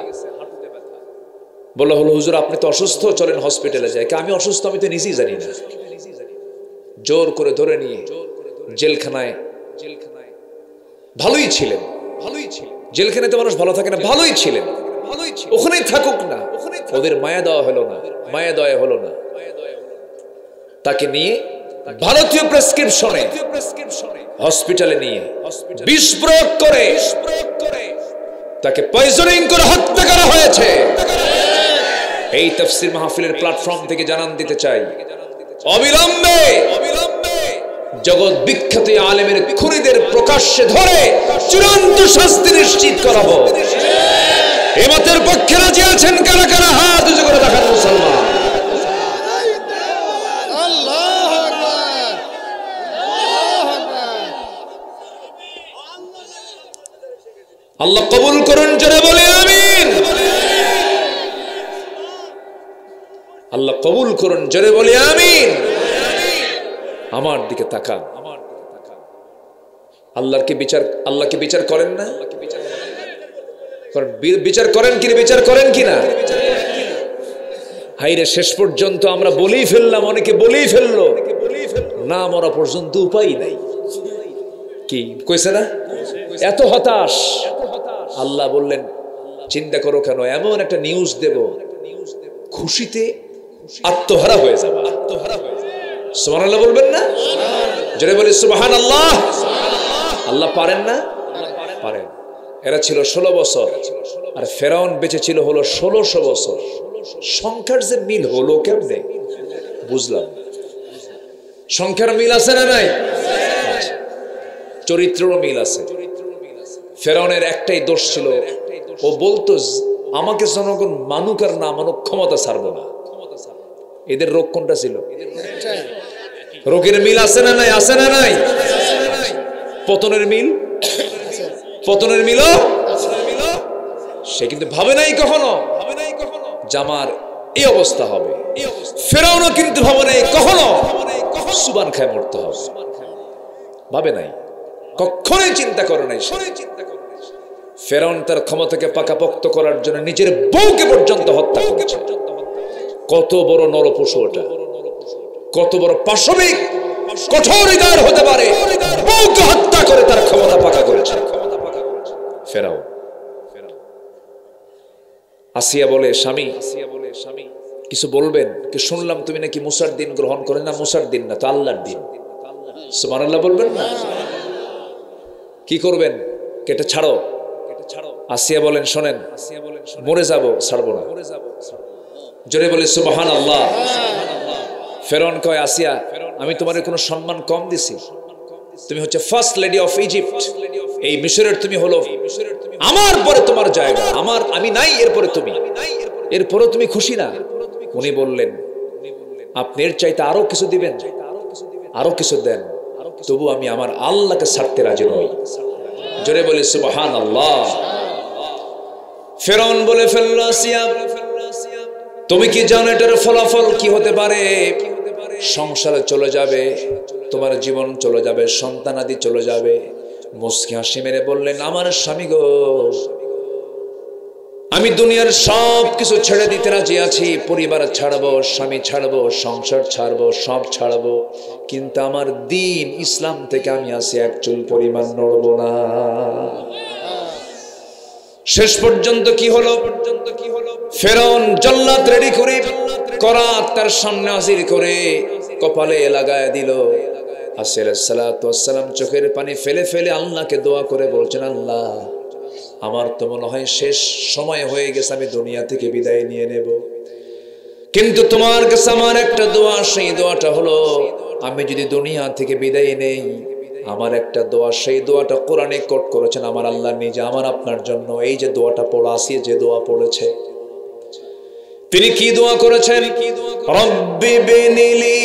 বলা হলো, হুজুর আপনি তো অসুস্থ, চলেন হসপিটালে যাই। আমি অসুস্থ আমি তো নিজেই জানি না। জোর করে ধরে নিয়ে জেলখানায়, ভালোই ছিলেন, জেলখানায় তো মানুষ ভালো থাকে না, ভালোই ছিলেন, ওখানেই থাকুক না, ওদের মায়া দেওয়া হলো না, মায়া দেওয়া হলো না। তাকে নিয়ে ভারতীয় প্রেসক্রিপশনে হসপিটালে নিয়ে বিষ প্রয়োগ করে তাকে পয়জনিং করে হত্যা করা হয়েছে। এই তাফসীর মাহফিলের প্ল্যাটফর্ম থেকে জানান দিতে চাই, অবিলম্বে জগৎ বিখ্যাত আলেমের খুনিদের প্রকাশ্যে ধরে চূড়ান্ত শাস্তি নিশ্চিত করাবো। এ মতের পক্ষে রাজি আছেন কারা কারা? হাত উঁচু করে দেখান মুসলমান। আল্লাহ কবুল করুন, জোরে বলে আমিন। আল্লাহ কবুল করুন, জোরে বলে আমিন। আমার দিকে তাকান। আল্লাহকে বিচার করেন না? বিচার করেন কি? বিচার করেন কিনা? হাইরে শেষ পর্যন্ত আমরা বলেই ফেললাম, অনেকে বলেই ফেললো, না মরা পর্যন্ত উপায় নাই। কি কইছে না? এত হতাশ। আল্লাহ বললেন, চিন্তা করো কেন, এমন একটা নিউজ দেব খুশিতে আত্মহারা হয়ে যাবে। সুবহানাল্লাহ বলবেন না? জোরে বলি সুবহানাল্লাহ। আল্লাহ পারেন না? পারেন। এরা ছিল 16 বছর, আর ফেরাউন বেঁচে ছিল হলো 1600 বছর। সংখ্যার যে মিল হলো কেমনে বুঝলাম। সংখ্যার মিল আছে না নাই? চরিত্রেরও মিল আছে। ফেরাউনের একটাই দোষ ছিল, ও বলতো আমাকে জনগণ মানুক আর না মানুক ক্ষমতা ছাড়বো না। এদের রোগ কোনটা ছিল? রোগের মিল আছে না নাই? আছে না নাই? পতনের মিল, পতনের মিল সে কিন্তু ভাবে নাই কখনো জামার এই অবস্থা হবে। ফেরাউনও কিন্তু ভাবে নাই কখনো সুবান খায় মরতে হবে, ভাবে নাই, কখনোই চিন্তা করে নাই। ফেরাউন তার ক্ষমতাকে পাকাপোক্ত করার জন্য নিজের বউকে পর্যন্ত হত্যা করেছে। কত বড় নরপশু ওটা, কত বড় পাশবিক কঠোর হৃদয়ের হতে পারে, বউকে হত্যা করে তার ক্ষমতা পাকা করেছে ফেরাউন। আসিয়া বলে স্বামী কিছু বলবেন? কি শুনলাম তুমি নাকি মুসার দিন গ্রহণ করেন। না, মুসার দিন না তো, আল্লাহর দিন। সুবহানাল্লাহ বলবেন না? কি করবেন? কেটে ছাড়ো। আসিয়া বলেন শোনেন, মরে যাব, ছাড়বো না। জোরে বলে সুবহানাল্লাহ। ফেরাউন কয় আসিয়া, আমি তোমার কোনো সম্মান কম দিছি? তুমি হচ্ছে ফার্স্ট লেডি অফ ইজিপ্ট, এই মিশরের তুমি হলো, আমার পরে তোমার জায়গা, আমার আমি নাই, এরপরে তুমি, এরপরে তুমি খুশি না? উনি বললেন আপনি এর চাইতে আরো কিছু দিবেন, আরো কিছু দেন, তবু আমি আমার আল্লাহকে ছাড়তে রাজি নই। জোরে বলে সুবহানাল্লাহ। ফেরাউন বলে ফেলল আসিয়া, তুমি কি জানো এটার ফলাফল কি হতে পারে? সংসারে চলে যাবে, তোমার জীবন চলে যাবে, সন্তানাদি চলে যাবে। মুস্কি হাসি মেরে বললেন আমার স্বামী গো, আমি দুনিয়ার সব কিছু ছেড়ে দিতে রাজি আছি, পরিবার ছাড়বো, স্বামী ছাড়বো, সংসার ছাড়বো, সব ছাড়বো, কিন্তু আমার দ্বীন ইসলাম থেকে আমি আসি এক চুল পরিমাণ নড়বো না। শেষ পর্যন্ত কি হলো? ফেরাউন জল্লাদ রেডি করে করাত তার সামনে হাজির করে কপালে লাগায় দিল। আসিয়া আলাইহিস সালাতু ওয়াস সালাম চোখের পানি ফেলে ফেলে আল্লাহকে দোয়া করে বলছেন, আল্লাহ আমার তো মনে হয় শেষ সময় হয়ে গেছে, আমি দুনিয়া থেকে বিদায় নিয়ে নেব, কিন্তু তোমার কাছে আমার একটা দোয়া, সেই দোয়াটা হলো আমি যদি দুনিয়া থেকে বিদায় নেই, আমার একটা দোয়া, সেই দোয়াটা কোরআনে কোট করেছেন আমার আল্লাহ নিজে আমার আপনার জন্য। এই যে দোয়াটা পড়া আসিয়া যে দোয়া পড়েছে, তিনি কি দোয়া করেছেন? রব্বি বিনিলি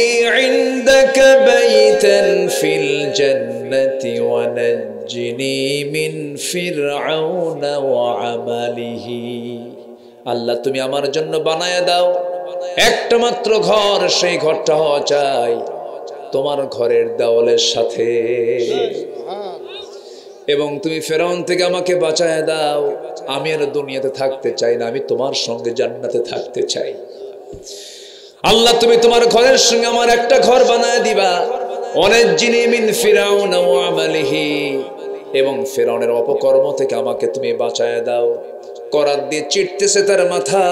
ইনদাকা বাইতান ফিল জান্নাতি ওয়া নাজ্জিনি মিন ফিরআউনা ওয়া আমালিহি। আল্লাহ তুমি আমার জন্য বানায়া দাও একটা মাত্র ঘর, সেই ঘরটা হওয়া চাই তোমার ঘরের দেওয়ালের সাথে, এবং তুমি ফেরাউন থেকে আমাকে বাঁচায় দাও, আমি আর দুনিয়াতে থাকতে চাই না, আমি তোমার সঙ্গে জান্নাতে থাকতে চাই। আল্লাহ তুমি তোমার ঘরের সঙ্গে আমার একটা ঘর বানায় দিবা, ওয়ানাজ্জিনি মিন ফিরআউনা ওয়া আমালিহি, এবং ফেরাউনের অপকর্ম থেকে আমাকে তুমি বাঁচায় দাও। করাত দিয়ে চিটতেছে তার মাথা,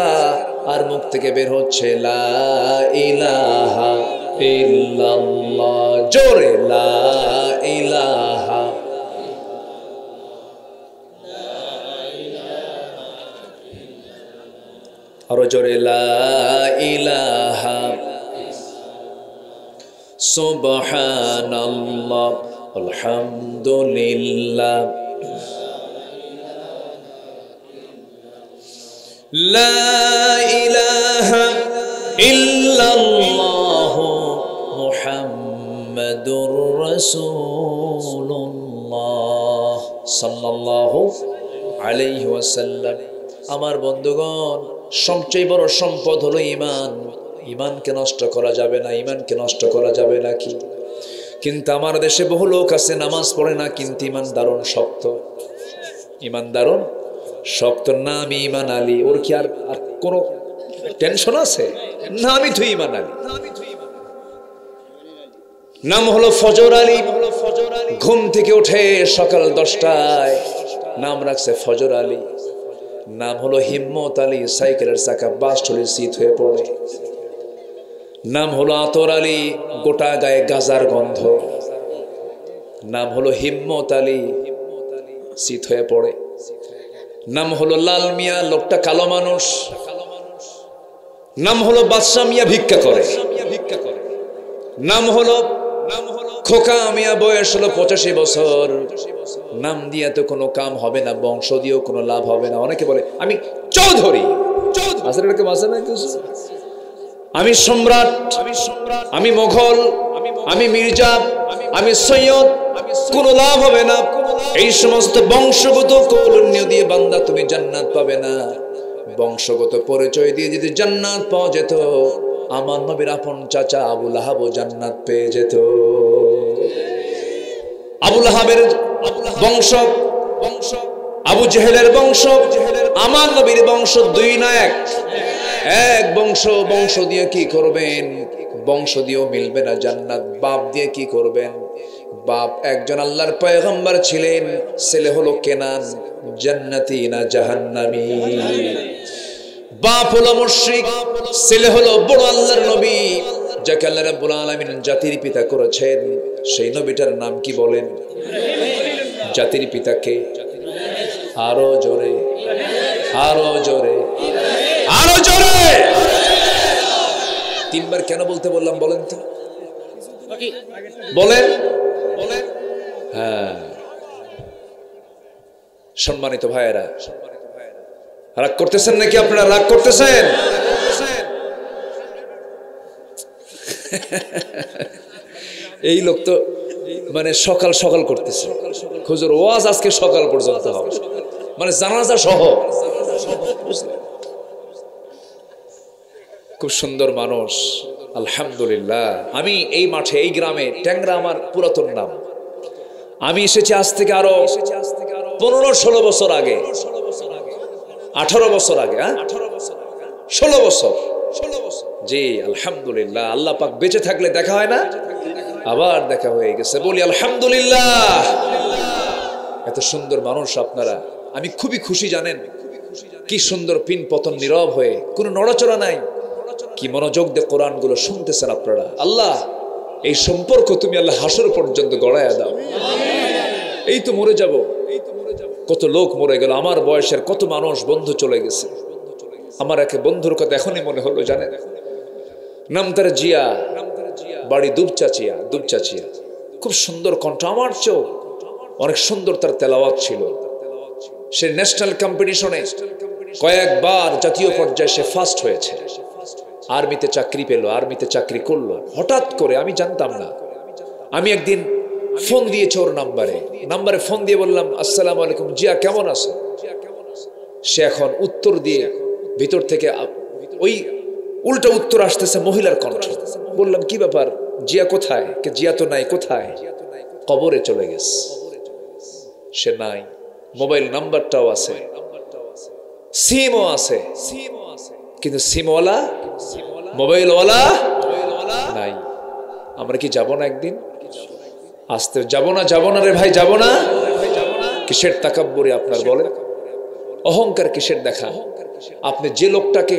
আর মুখ থেকে বের হচ্ছে লা ইলাহা ইল্লাল্লাহ, জোরে লা ইলাহা। আরো জোরে লা ইলাহা, সুবহানাল্লাহ, আলহামদুলিল্লাহ, লা ইলাহা ইল্লাল্লাহ, মুহাম্মাদুর রাসূলুল্লাহ সাল্লাল্লাহু আলাইহি ওয়াসাল্লাম। আমার বন্ধুগণ, সবচেয়ে বড় সম্পদ হলো ঈমান। ঈমানকে নষ্ট করা যাবে না, ঈমানকে নষ্ট করা যাবে না কি? কিন্তু আমার দেশে বহু লোক আছে নামাজ পড়ে না, কিন্তু ঈমান দারুণ শক্ত, ঈমান দারুণ শক্ত। না আমি ঈমান আলী, ওর কি আর কোনো টেনশন আছে? না আমি তো ঈমান আলী। নাম হলো ফজর আলী, ঘুম থেকে উঠে সকাল 10টায় নাম রাখছে ফজর আলী। নাম হলো হিম্মত আলী, সাইকেলের চাকা বাস্ট হলে শীত হয়ে পড়ে। নাম হলো আতর আলী, গোটা গায়ে গাজার গন্ধ। নাম হলো হিম্মত আলী, শীত হয়ে পড়ে। নাম হলো লাল মিয়া, লোকটা কালো মানুষ। নাম হলো বাদশা মিয়া, ভিক্ষা করে। নাম হলো খোকা মিয়া, বয়স হলো 85 বছর। নাম দিয়ে তো কোনো কাম হবে না, বংশ দিয়েও কোনো লাভ হবে না। অনেকে বলে আমি চৌধুরী, আমি সম্রাট, আমি মোগল, আমি মির্জা, আমি সৈয়দ, কোনো লাভ হবে না। এই সমস্ত বংশগত কৌলন্য দিয়ে বান্দা তুমি জান্নাত পাবে না। বংশগত পরিচয় দিয়ে যদি জান্নাত পাওয়া যেত, আমার নবীর আপন চাচা আবু লাহাব জান্নাত পেয়ে যেত। আবু লাহাবের বংশ, আবু জেহেলের বংশ, আমার নবীর বংশ দুই না এক? এক বংশ। বংশ দিয়ে কি করবেন? বংশ দিয়েও মিলবে না জান্নাত। বাপ দিয়ে কি করবেন? বাপ একজন আল্লাহর পয়গম্বর ছিলেন, ছেলে হলো কেনান, জান্নাতি না জাহান্নামী। বাপ হলো মুশরিক, ছেলে হলো বড় আল্লাহর নবী, যাকে আল্লাহ রাব্বুল আলামিন জাতির পিতা করেছেন। সেই নবীটার নাম কি বলেন? জাতির পিতাকে আরো জোরে, আরো জোরে, আরো জোরে। তিনবার কেন বলতে বললাম বলেন তো? বলেন। হ্যাঁ, সম্মানিত ভাইয়েরা, রাগ করতেছেন নাকি? আপনারা রাগ করতেছেন? এই লোক তো মানে সকাল সকাল করতেছে। হুজুর ওয়াজ আজকে সকাল পর্যন্ত হবে, মানে জানাজা সহ। খুব সুন্দর মানুষ, আলহামদুলিল্লাহ। আমি এই মাঠে, এই গ্রামে, ট্যাংরা আমার পুরাতন নাম। আমি এসেছি আজ থেকে আরো 15-16 বছর আগে, 18 বছর আগে, 16 বছর। জি আলহামদুলিল্লাহ। আল্লাহ পাক বেঁচে থাকলে দেখা হয় না, আবার দেখা হয়ে গেছে। বলি আলহামদুলিল্লাহ। এত সুন্দর মানুষ আপনারা, আমি খুবই খুশি। জানেন কি সুন্দর পিন পতন, নীরব হয়ে, কোনো নড়াচড়া নাই। কি মনোযোগ দিয়ে কোরআন গুলো শুনতেছেন আপনারা। আল্লাহ এই সম্পর্ক তুমি আল্লাহ হাসর পর্যন্ত গড়াইয়া দাও। এই তো মরে যাব, কত লোক মরে গেল, আমার বয়সের কত মানুষ, বন্ধু চলে গেছে। আমার একে বন্ধুর কথা এখনই মনে হলো, জানেন, নাম তার জিয়া, বাড়ি দুবচাচিয়া। দুবচাচিয়া, খুব সুন্দর কণ্ঠ, আমার চেয়েও অনেক সুন্দর তার তেলাওয়াত ছিল। সে ন্যাশনাল কম্পিটিশনে কয়েকবার জাতীয় পর্যায়ে সে ফার্স্ট হয়েছে। আর্মিতে চাকরি পেল, আর্মিতে চাকরি করলো। হঠাৎ করে, আমি জানতাম না, আমি একদিন ফোন দিয়েছি ওর নাম্বারে ফোন দিয়ে বললাম, আসসালামু আলাইকুম জিয়া, কেমন আছো? সে এখন উত্তর দিয়ে ভিতর থেকে ওই উল্টা উত্তর আসতেছে মহিলার কণ্ঠ। বললাম কি ব্যাপার, জিয়া কোথায়? জিয়া তো নাই। কোথায়? কবরে চলে গেছে। সে নাই, মোবাইল নাম্বারটাও আছে, সিমও আছে, কিন্তু সিমওয়ালা মোবাইলওয়ালা নাই। আমরা কি যাব না একদিন? আসতে যাব না? যাব না রে ভাই, যাব না। কিসের তাকাব্বুরি আপনার বলেন? অহংকার কিসের দেখা? আপনি যে লোকটাকে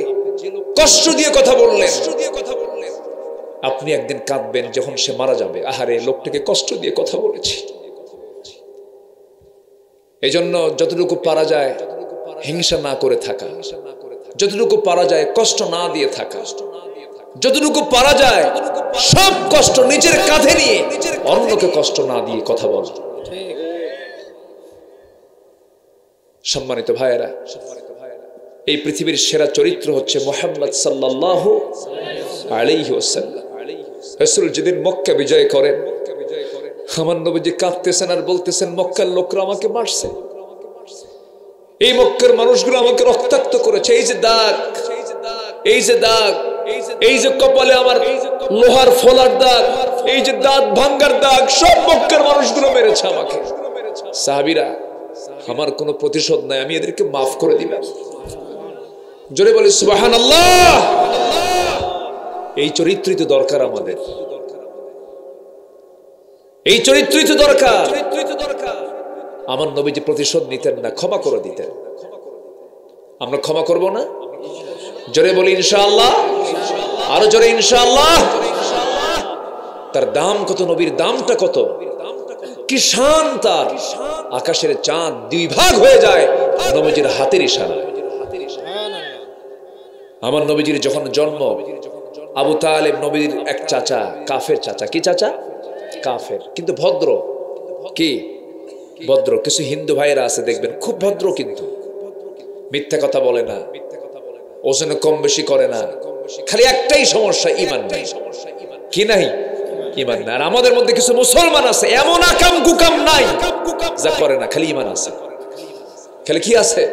কষ্ট দিয়ে কথা বললেন, আপনি একদিন কাঁদবেন যখন সে মারা যাবে। আহারে, লোকটাকে কষ্ট দিয়ে কথা বলেছি। এই জন্য যতটুকু পারা যায় হিংসা না করে থাকা, যতটুকু পারা যায় কষ্ট না দিয়ে থাকা, যতটুকু পারা যায় সব কষ্ট নিজের কাঁধে নিয়ে অন্যকে কষ্ট না দিয়ে কথা বলা। সম্মানিত ভাইয়েরা, এই পৃথিবীর সেরা চরিত্র হচ্ছে মুহাম্মদ সাল্লাল্লাহু আলাইহি ওয়াসাল্লাম। রাসূল যেদিন মক্কা বিজয় করেন, আমার নবীজি কাঁদতেছেন আর বলতেছেন, মক্কার লোকরা আমাকে মারছে, এই মক্কার মানুষগুলো আমাকে রক্তাক্ত করেছে। এই যে দাগ, এই যে দাগ, এই যে কপালে আমার লোহার ফলার দাগ, এই যে দাঁত ভাঙ্গার দাগ, সব মক্কার মানুষগুলো মেরেছে আমাকে। সাহাবীরা, আমার কোনো প্রতিশোধ নাই, আমি এদেরকে মাফ করে দিলাম। জোরে বলি সুবহানাল্লাহ। এই চরিত্রই তো দরকার আমাদের, এই চরিত্রই তো দরকার। আমার নবীজি প্রতিশোধ নিতেন না, ক্ষমা করে দিতেন। আমরা ক্ষমা করব না? জোরে বলি ইনশাআল্লাহ, আরো জোরে ইনশাআল্লাহ। তার দাম কত, নবীর দামটা কত, কি শান তার। আকাশের চাঁদ দুই ভাগ হয়ে যায় নবীজির হাতের ইশারায়। আমার নবীজির যখন জন্ম, আবু তালেব নবীর এক চাচা, কাফের চাচা। কি চাচা? কাফের, কিন্তু ভদ্র। কি ভদ্র? কিছু হিন্দু ভাইয়েরা আছে দেখবেন খুব ভদ্র, কিন্তু মিথ্যা কথা বলে না, ওজনে কম বেশি করে না, খালি একটাই সমস্যা, ঈমান নাই। কি নাই? ঈমান নাই। আর আমাদের মধ্যে কিছু মুসলমান আছে এমন আকাম কুকাম নাই, যা করে না, খালি ঈমান আছে। খালি কি আছে?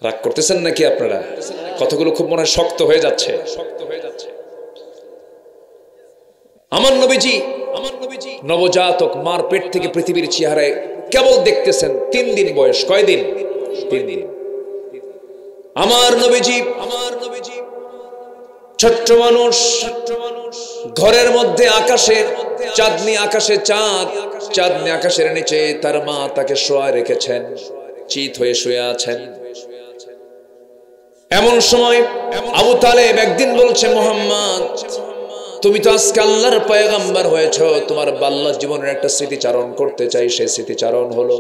রাগ করতেছেন নাকি আপনারা? কথাগুলো খুব মনে শক্ত হয়ে যাচ্ছে। আমার নবীজি নবজাতক মার পেট থেকে পৃথিবীর চেহারায় কেবল দেখতেছেন 3 দিন বয়স। কয়দিন? 3 দিন। আমার নবীজি ছোট্ট মানুষ, ঘরের মধ্যে আকাশের চাঁদনি, আকাশে চাঁদ, চাঁদনি আকাশের নিচে তার মা তাকে শোয়া রেখেছেন, চিত হয়ে শুয়ে আছেন। এমন সময় আবু তালেব একদিন বলছে, মুহাম্মদ তুমি তো আজকে আল্লাহর পয়গম্বর হয়েছ, তোমার বাল্য জীবনের একটা স্মৃতিচারণ করতে চাই। সেই স্মৃতিচারণ হলো,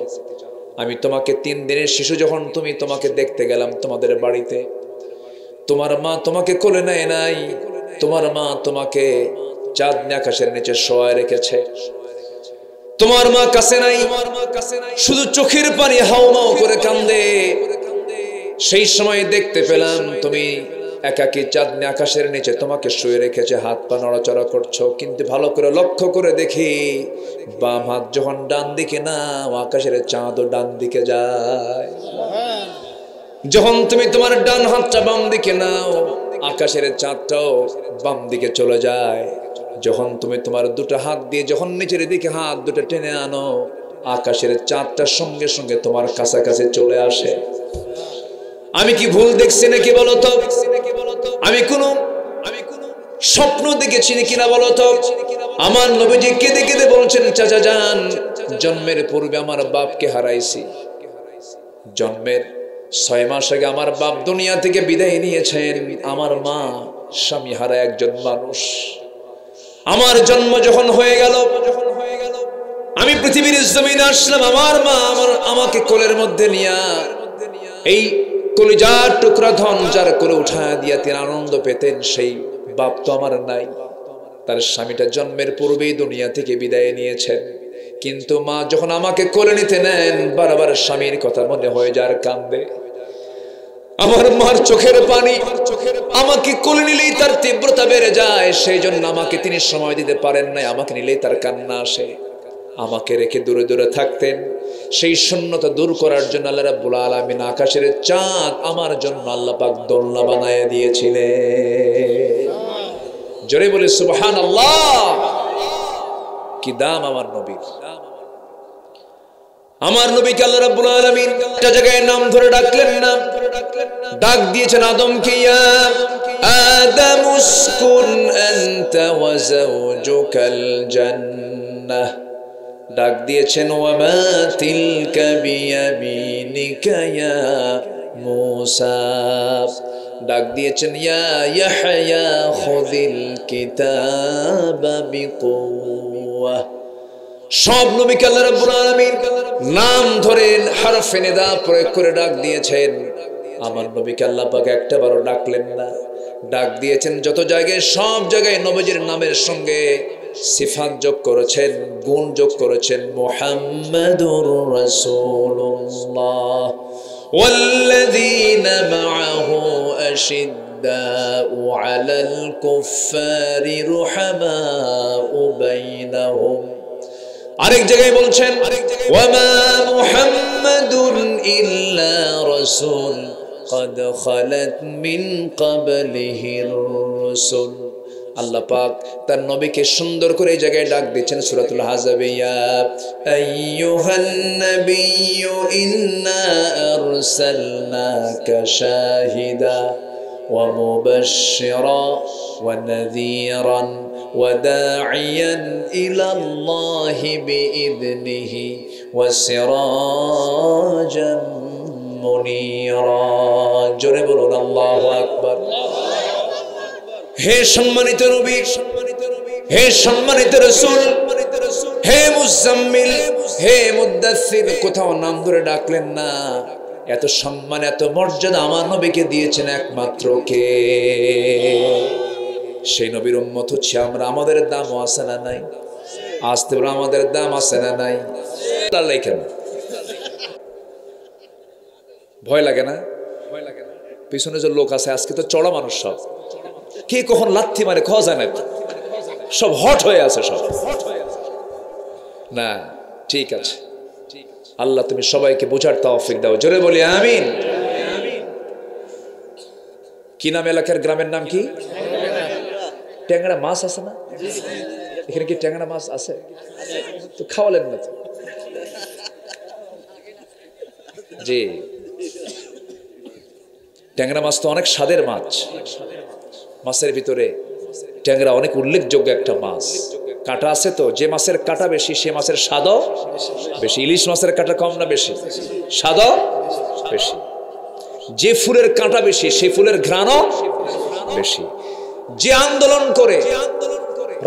আমি তোমাকে 3 দিনের শিশু যখন তোমাকে দেখতে গেলাম তোমাদের বাড়িতে, তোমার মা তোমাকে কোলে নেয় নাই, তোমার মা তোমাকে চাঁদনি আকাশের নিচে শোয়া রেখেছে। তোমার মা কাছে নাই, শুধু চোখের পানি হাউমাউ করে কান্দে। সেই সময় দেখতে পেলাম তুমি একাকী চাঁদনি আকাশের নিচে তোমাকে শুয়ে রেখেছে, হাত পা নড়াচড়া করছো। কিন্তু ভালো করে লক্ষ্য করে দেখি, বাম হাত যখন ডান দিকে না, আকাশের চাঁদও ডান দিকে যায়। যখন তুমি তোমার ডান হাতটা বাম দিকে নাও, আকাশের চাঁদটাও বাম দিকে চলে যায়। যখন তুমি তোমার দুটো হাত দিয়ে যখন নিচের দিকে হাত দুটো টেনে আনো, আকাশের চাঁদটা সঙ্গে সঙ্গে তোমার কাছাকাছি চলে আসে। আমি কি ভুল দেখছি নাকি বলো তো? আমি কোন স্বপ্ন দেখেছি কিনা বলো তো? আমার নবীজি কেঁদে কেঁদে বলছেন, চাচা যান, জন্মের পূর্বে আমার বাপকে হারাইছি। জন্মের 6 মাস আগে আমার বাপ দুনিয়া থেকে বিদায় নিয়েছেন। আমার মা স্বামী হারা একজন মানুষ। আমার জন্ম যখন হয়ে গেল, আমি পৃথিবীর জমিনে আসলাম, আমার মা আমাকে কোলের মধ্যে নিয়া, এই কলিজার টুকরা ধন যার কোলে উঠা দিয়া তিনি আনন্দ পেতেন, সেই বাপ তো আমার নাই। তার স্বামীটা জন্মের পূর্বেই দুনিয়া থেকে বিদায় নিয়েছেন। কিন্তু মা যখন আমাকে কোলে নিতে নেন, বারবার স্বামীর কথা মনে হয়ে যার কান্দে। আমার মার চোখের পানি, আমাকে কোলে নিলেই তার তীব্রতা বেড়ে যায়। সেই জন্য আমাকে তিনি সময় দিতে পারেন নাই, আমাকে নিলেই তার কান্না আসে। আমাকে রেখে দূরে দূরে থাকতেন। সেই শূন্যতা দূর করার জন্য আল্লাহ রাব্বুল আলামিন আকাশের চাঁদ আমার জন্য আল্লাহ পাক দোলনা বানায় দিয়েছিলেন। জোরে বলে সুবহানাল্লাহ। কি দাম আমার নবীর! আমার নবীকে আল্লাহ রাব্বুল আলামিন একটা জায়গায় নাম ধরে ডাকলেন না, ডাক দিয়েছেন আদমকে, ইয়া আদম উসকুন আনতা ওয়া যাওজুকাল জান্নাহ। ডাক দিয়েছেন ওয়ামা তিলকা বিয়ামিনিকা ইয়া মূসা। ডাক দিয়েছেন ইয়া ইয়াহইয়া খুযিল কিতাবা বিকুওয়া। সব নবীকে আল্লাহ রাব্বুল আলামিন নাম ধরে হরফে নিদা প্রয়োগ করে ডাক দিয়েছেন। আমার নবীকে আল্লাহ পাক একটাবারও ডাকলেন না। ডাক দিয়েছেন যত জায়গায়, সব জায়গায় নবীজির নামের সঙ্গে সিফাত যোগ করেছেন, গুণ যোগ করেছেন। মুহাম্মাদুর রাসূলুল্লাহ ওয়াল্লাযীনা মাআহু আশিদ্দাউ আলাল কুফফারি রুহামাউ বাইনাহুম। আরেক জায়গায় বলছেন ওয়ামা মুহাম্মাদুন ইল্লা রাসূল قد خلت من قبله الرسل। আল্লাহ পাক তার নবীকে সুন্দর করে এই জায়গায় ডাক দিচ্ছেন সূরাতুল আহজাবে, ইয়া আইয়ুহান নাবিয়্যু ইন্না আরসালনাকা শাহিদা ওয়া মুবাশশিরা ওয়া নাযীরান ওয়া দা'iয়ান ইলা আল্লাহি বিইذনিহি وسراجا منيرا জোরে বলুন আল্লাহু আকবার। হে সম্মানিত নবী, হে সম্মানিত রাসূল, হে মুজাম্মিল, হে মুদাসসির, কোথাও নাম ধরে ডাকলেন না। এত সম্মান এত মর্যাদা আমার নবীকে দিয়েছেন একমাত্র কে? সেই নবীর উম্মত হচ্ছে আমরা। আমাদের দামও আছে না নাই? আসতে বলে আমাদের দাম আছে না নাই? কেন ভয় লাগে না? পিছনে যে লোক আছে আজকে তো চড়া মানুষ, সব কে কখন লাথি মারে খাওয়া যায় না, সব হট হয়ে আছে সব। না ঠিক আছে, আল্লাহ তুমি সবাইকে বোঝার তৌফিক দাও, জোরে বলি আমিন। কি নাম এলাকার, গ্রামের নাম কি? ট্যাংরা মাছ আছে না এখানে? কি ট্যাংরা মাছ আছে? তো খাওয়ালেন না তো? জি, ট্যাংরা মাছ তো অনেক স্বাদের মাছ। মাছের ভিতরে ট্যাংরা অনেক উল্লেখযোগ্য একটা মাছ। কাঁটা আছে তো, যে মাছের কাঁটা বেশি সে মাছের স্বাদও বেশি। ইলিশ মাছের কাঁটা কম না বেশি? স্বাদও বেশি। যে ফুলের কাঁটা বেশি সেই ফুলের ঘ্রাণও বেশি। যে আন্দোলন করে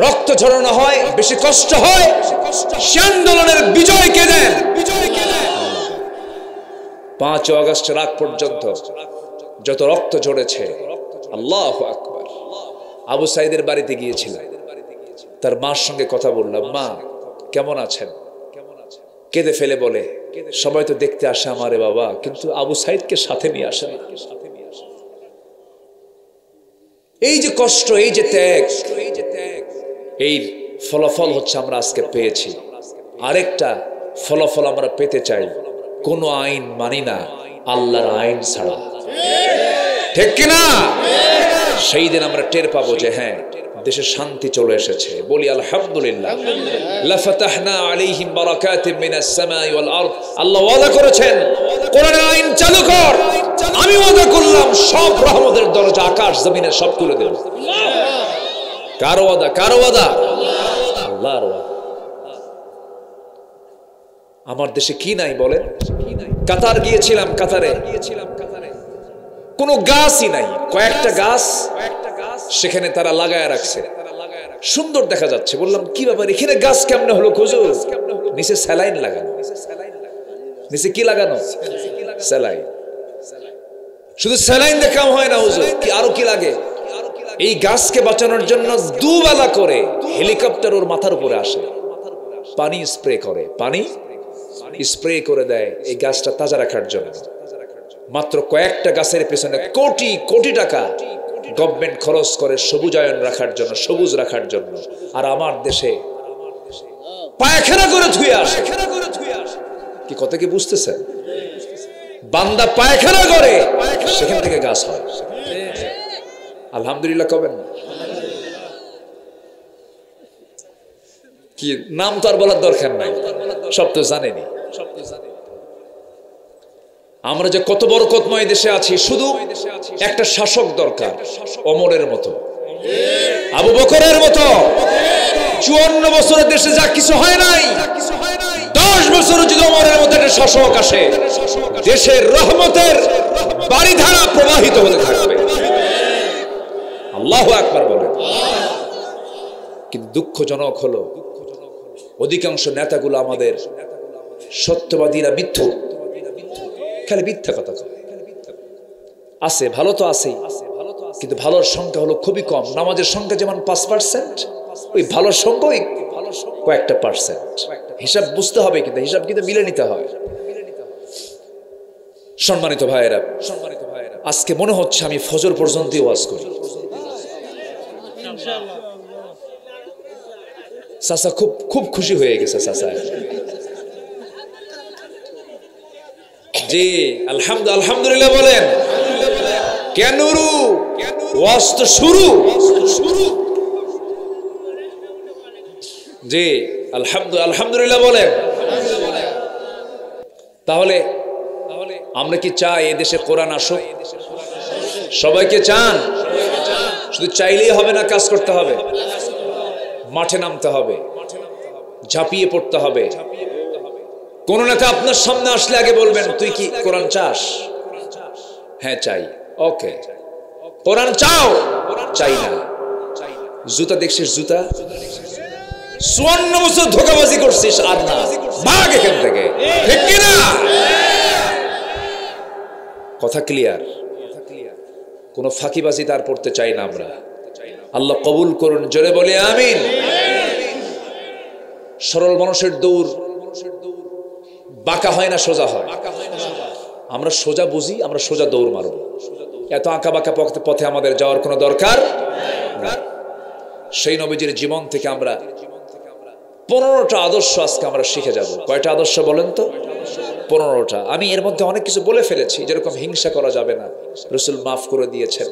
রক্ত ঝরানো হয়, বেশি কষ্ট হয়, সে আন্দোলনের বিজয় কে দেন? 5 আগস্টের আগ পর্যন্ত যত রক্ত ঝরেছে, আল্লাহু আকবার। আবু সাইদের বাড়িতে গিয়েছিলাম, তার মার সঙ্গে কথা বললাম, মা কেমন আছেন? কেঁদে ফেলে বলে, সবাই তো দেখতে আসে আমারে বাবা, কিন্তু আবু সাইদকে সাথে নিয়ে আসে না। এই যে কষ্ট, এই যে ত্যাগ, এই ফলাফল হচ্ছে আমরা আজকে পেয়েছি। আরেকটা ফলাফল আমরা পেতে চাই, কোন আইন মানি না আল্লাহর আইন ছাড়া, ঠিক কিনা? সেই দিন আমরা টের পাবো যে হ্যাঁ, দেশে শান্তি চলে এসেছে। বলি আলহামদুলিল্লাহ। লাফাতাহনা আলাইহিম বারাকাতিম মিনাস সামাই ওয়াল আরদ। আল্লাহ ওয়াদা করেছেন, কোরআনের আইন চালু কর, আমি ওয়াদা করলাম সব রহমতের দরজা আকাশ জমিনের সব খুলে দেব। কার ওয়াদা? কার ওয়াদা? আল্লাহর ওয়াদা। আমার দেশে কি নাই বলেন? কাতার গিয়েছিলাম, কাতারে কোনো গাছই নাই, কয়েকটা গাছ সেখানে তারা লাগায় রাখছে, সুন্দর দেখা যাচ্ছে। বললাম কি ব্যাপার, এখানে গাছ কেমনে হলো? হুজুর নিচে স্যালাইন লাগানো। নিচে কি লাগানো? স্যালাইন। শুধু স্যালাইন দেখাও হয় না হুজুর, কি আরো কি লাগে? এই গাছকে বাঁচানোর জন্য দুবেলা করে হেলিকপ্টার ওর মাথার উপরে আসে, পানি স্প্রে করে, পানি স্প্রে করে দেয় এই গাছটা তাজা রাখার জন্য। মাত্র কয়েকটা গাছের পেছনে কোটি কোটি টাকা গভর্নমেন্ট খরচ করে সবুজায়ন রাখার জন্য, সবুজ রাখার জন্য। আর আমার দেশে পায়খানা করে ধুয়ে আসে। কি কথা কি বুঝতেছেন? বান্দা পায়খানা করে, সেখান থেকে গাছ হয়। আলহামদুলিল্লাহ কবেন না? কি নাম তো আর বলার দরকার নাই, সব তো জানেনি। আমরা যে কত বরকতময় দেশে আছি, শুধু একটা শাসক দরকার, ওমরের মতো, আবু বকরের মতো। 54 বছরের দেশে যা কিছু হয় নাই, 10 বছর যদি ওমরের মতো একটা শাসক আসে, দেশের রহমতের বারিধারা প্রবাহিত হতে থাকবে। আল্লাহু আকবার বলেন। কিন্তু দুঃখজনক হলো অধিকাংশ নেতাগুলো আমাদের সত্যবাদীরা মিথ্যুক, খালি মিথ্যা কথা আছে। ভালো তো আছেই, কিন্তু ভালোর সংখ্যা হলো খুবই কম। নামাজের সংখ্যা যেমন 5%, ওই ভালোর সংখ্যা কয়েকটা পার্সেন্ট। হিসাব বুঝতে হবে, কিন্তু হিসাব কিন্তু মিলে নিতে হয়। সম্মানিত ভাইয়েরা, আজকে মনে হচ্ছে আমি ফজর পর্যন্ত ওয়াজ করি। চাচা খুব খুব খুশি হয়ে গেছে চাচা। জি আলহামদুলিল্লাহ বলেন। কেন ওয়াজ তো শুরু। জি আলহামদুলিল্লাহ বলেন। তাহলে আমরা কি চাই এদেশে কোরআন আসুক? সবাইকে চান? শুধু চাইলেই হবে না, কাজ করতে হবে, মাঠে নামতে হবে, ঝাঁপিয়ে পড়তে হবে। কোন নেতা আপনার সামনে আসলে আগে বলবেন তুই কি কোরআন চাস? হ্যাঁ চাই। ওকে, কোরআন চাও? চাই না। জুতা দেখছিস? জুতা 54 বছর ধোঁকাবাজি করছিস, আর না, ভাগ এখান থেকে, ঠিক কি না? কথা ক্লিয়ার? কোন ফাঁকিবাজি তার পড়তে চাই না আমরা। আল্লাহ কবুল করুন, জোরে বলে আমিন। সরল মানুষের দৌড় বাঁকা হয় না, সোজা হয়। আমরা সোজা বুঝি, আমরা সোজা দৌড় মারব। এত আঁকা বাঁকা পথে আমাদের যাওয়ার কোনো দরকার না। সেই নবীজির জীবন থেকে আমরা 15টা আদর্শ আজকে আমরা শিখে যাব। কয়টা আদর্শ বলেন তো? 15টা। আমি এর মধ্যে অনেক কিছু বলে ফেলেছি, যেরকম হিংসা করা যাবে না, রাসূল মাফ করে দিয়েছেন।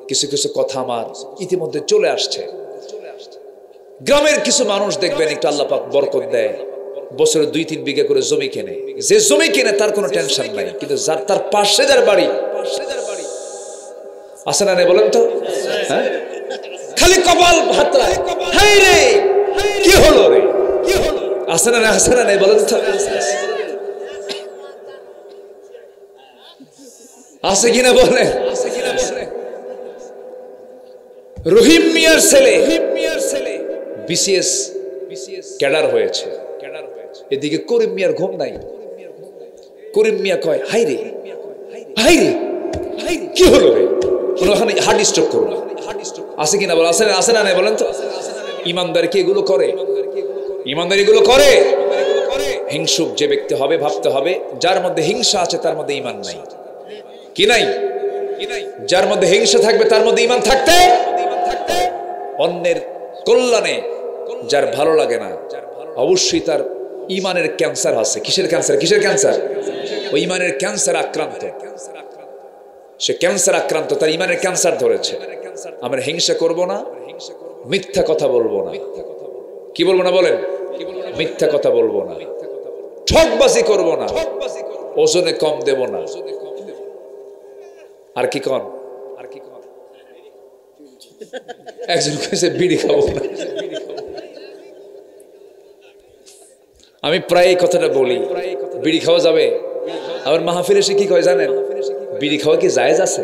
কিছু কিছু কথা আমার ইতিমধ্যে চলে আসছে। গ্রামের কিছু মানুষ দেখবেন একটু আল্লাহ পাক বরকত দেয়, বছরে 2-3 বিঘা করে জমি কেনে। যে জমি কেনে তার কোনো টেনশন নাই, কিন্তু যার তার পাশে যার বাড়ি আছে না, বলেন তো? হ্যাঁ, খালি কপাল হাতড়ায়, হাই রে কি হলো রে, আছে না, আছে না, বলেন তো? আছে কিনা বলে? রহিম মিয়ার ছেলে বিসিএস ক্যাডার হয়েছে, এদিকে করিম মিয়ার ঘুম নাই। করিম মিয়া কয় হাই রে, হাই রে, কি হলো রে, ওখানে হার্ট স্ট্রোক করলো। আছে কিনা বলে? আছে না, বলেন তো? ইমানদার কি এগুলো করে? ইমানদার এগুলো করে? হিংসুক যে ব্যক্তি হবে ভাবতে হবে যার মধ্যে হিংসা আছে তার মধ্যে ঈমান নাই। কি নাই? যার মধ্যে হিংসা থাকবে তার মধ্যে ঈমান থাকতে, অন্যের কল্যাণে যার ভালো লাগে না, অবশ্যই তার ঈমানের ক্যান্সার আছে। কিসের ক্যান্সার? কিসের ক্যান্সার? ওই ঈমানের ক্যান্সার আক্রান্ত। সে ক্যান্সার আক্রান্ত, তার ঈমানের ক্যান্সার ধরেছে। আমরা হিংসা করব না, মিথ্যা কথা বলবো না। কি বলবো না বলেন? মিথ্যা কথা বলবো না, ঠকবাজি করব না, ওজনে কম দেব না। আর কি কন? একজন কইছে বিড়ি খাবো না। আমি প্রায় এই কথাটা বলি, বিড়ি খাওয়া যাবে? আবার মাহফিলে এসে কি কয় জানেন? বিড়ি খাওয়া কি জায়েজ আছে?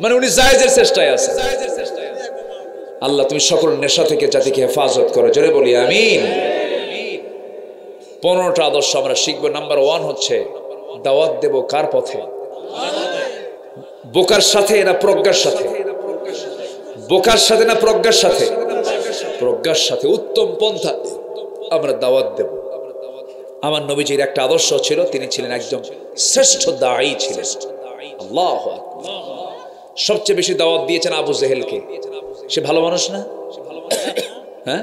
মানে উনি জায়েজের চেষ্টায় আছে। আল্লাহ তুমি সকল নেশা থেকে জাতিকে হেফাজত করো, জোরে বলি আমিন। 15টা আদর্শ আমরা শিখবো। নাম্বার 1 হচ্ছে দাওয়াত দেব কার পথে? বোকার সাথে না প্রজ্ঞার সাথে? বোকার সাথে না প্রজ্ঞার সাথে? প্রজ্ঞার সাথে। উত্তম পন্থা আমরা দাওয়াত দেব। আমার নবীজির একটা আদর্শ ছিল, তিনি ছিলেন একজন শ্রেষ্ঠ দাঈ ছিলেন। আল্লাহু আকবার। সবচেয়ে বেশি দাওয়াত দিয়েছেন আবু জেহেলকে। সে ভালো মানুষ না? হ্যাঁ,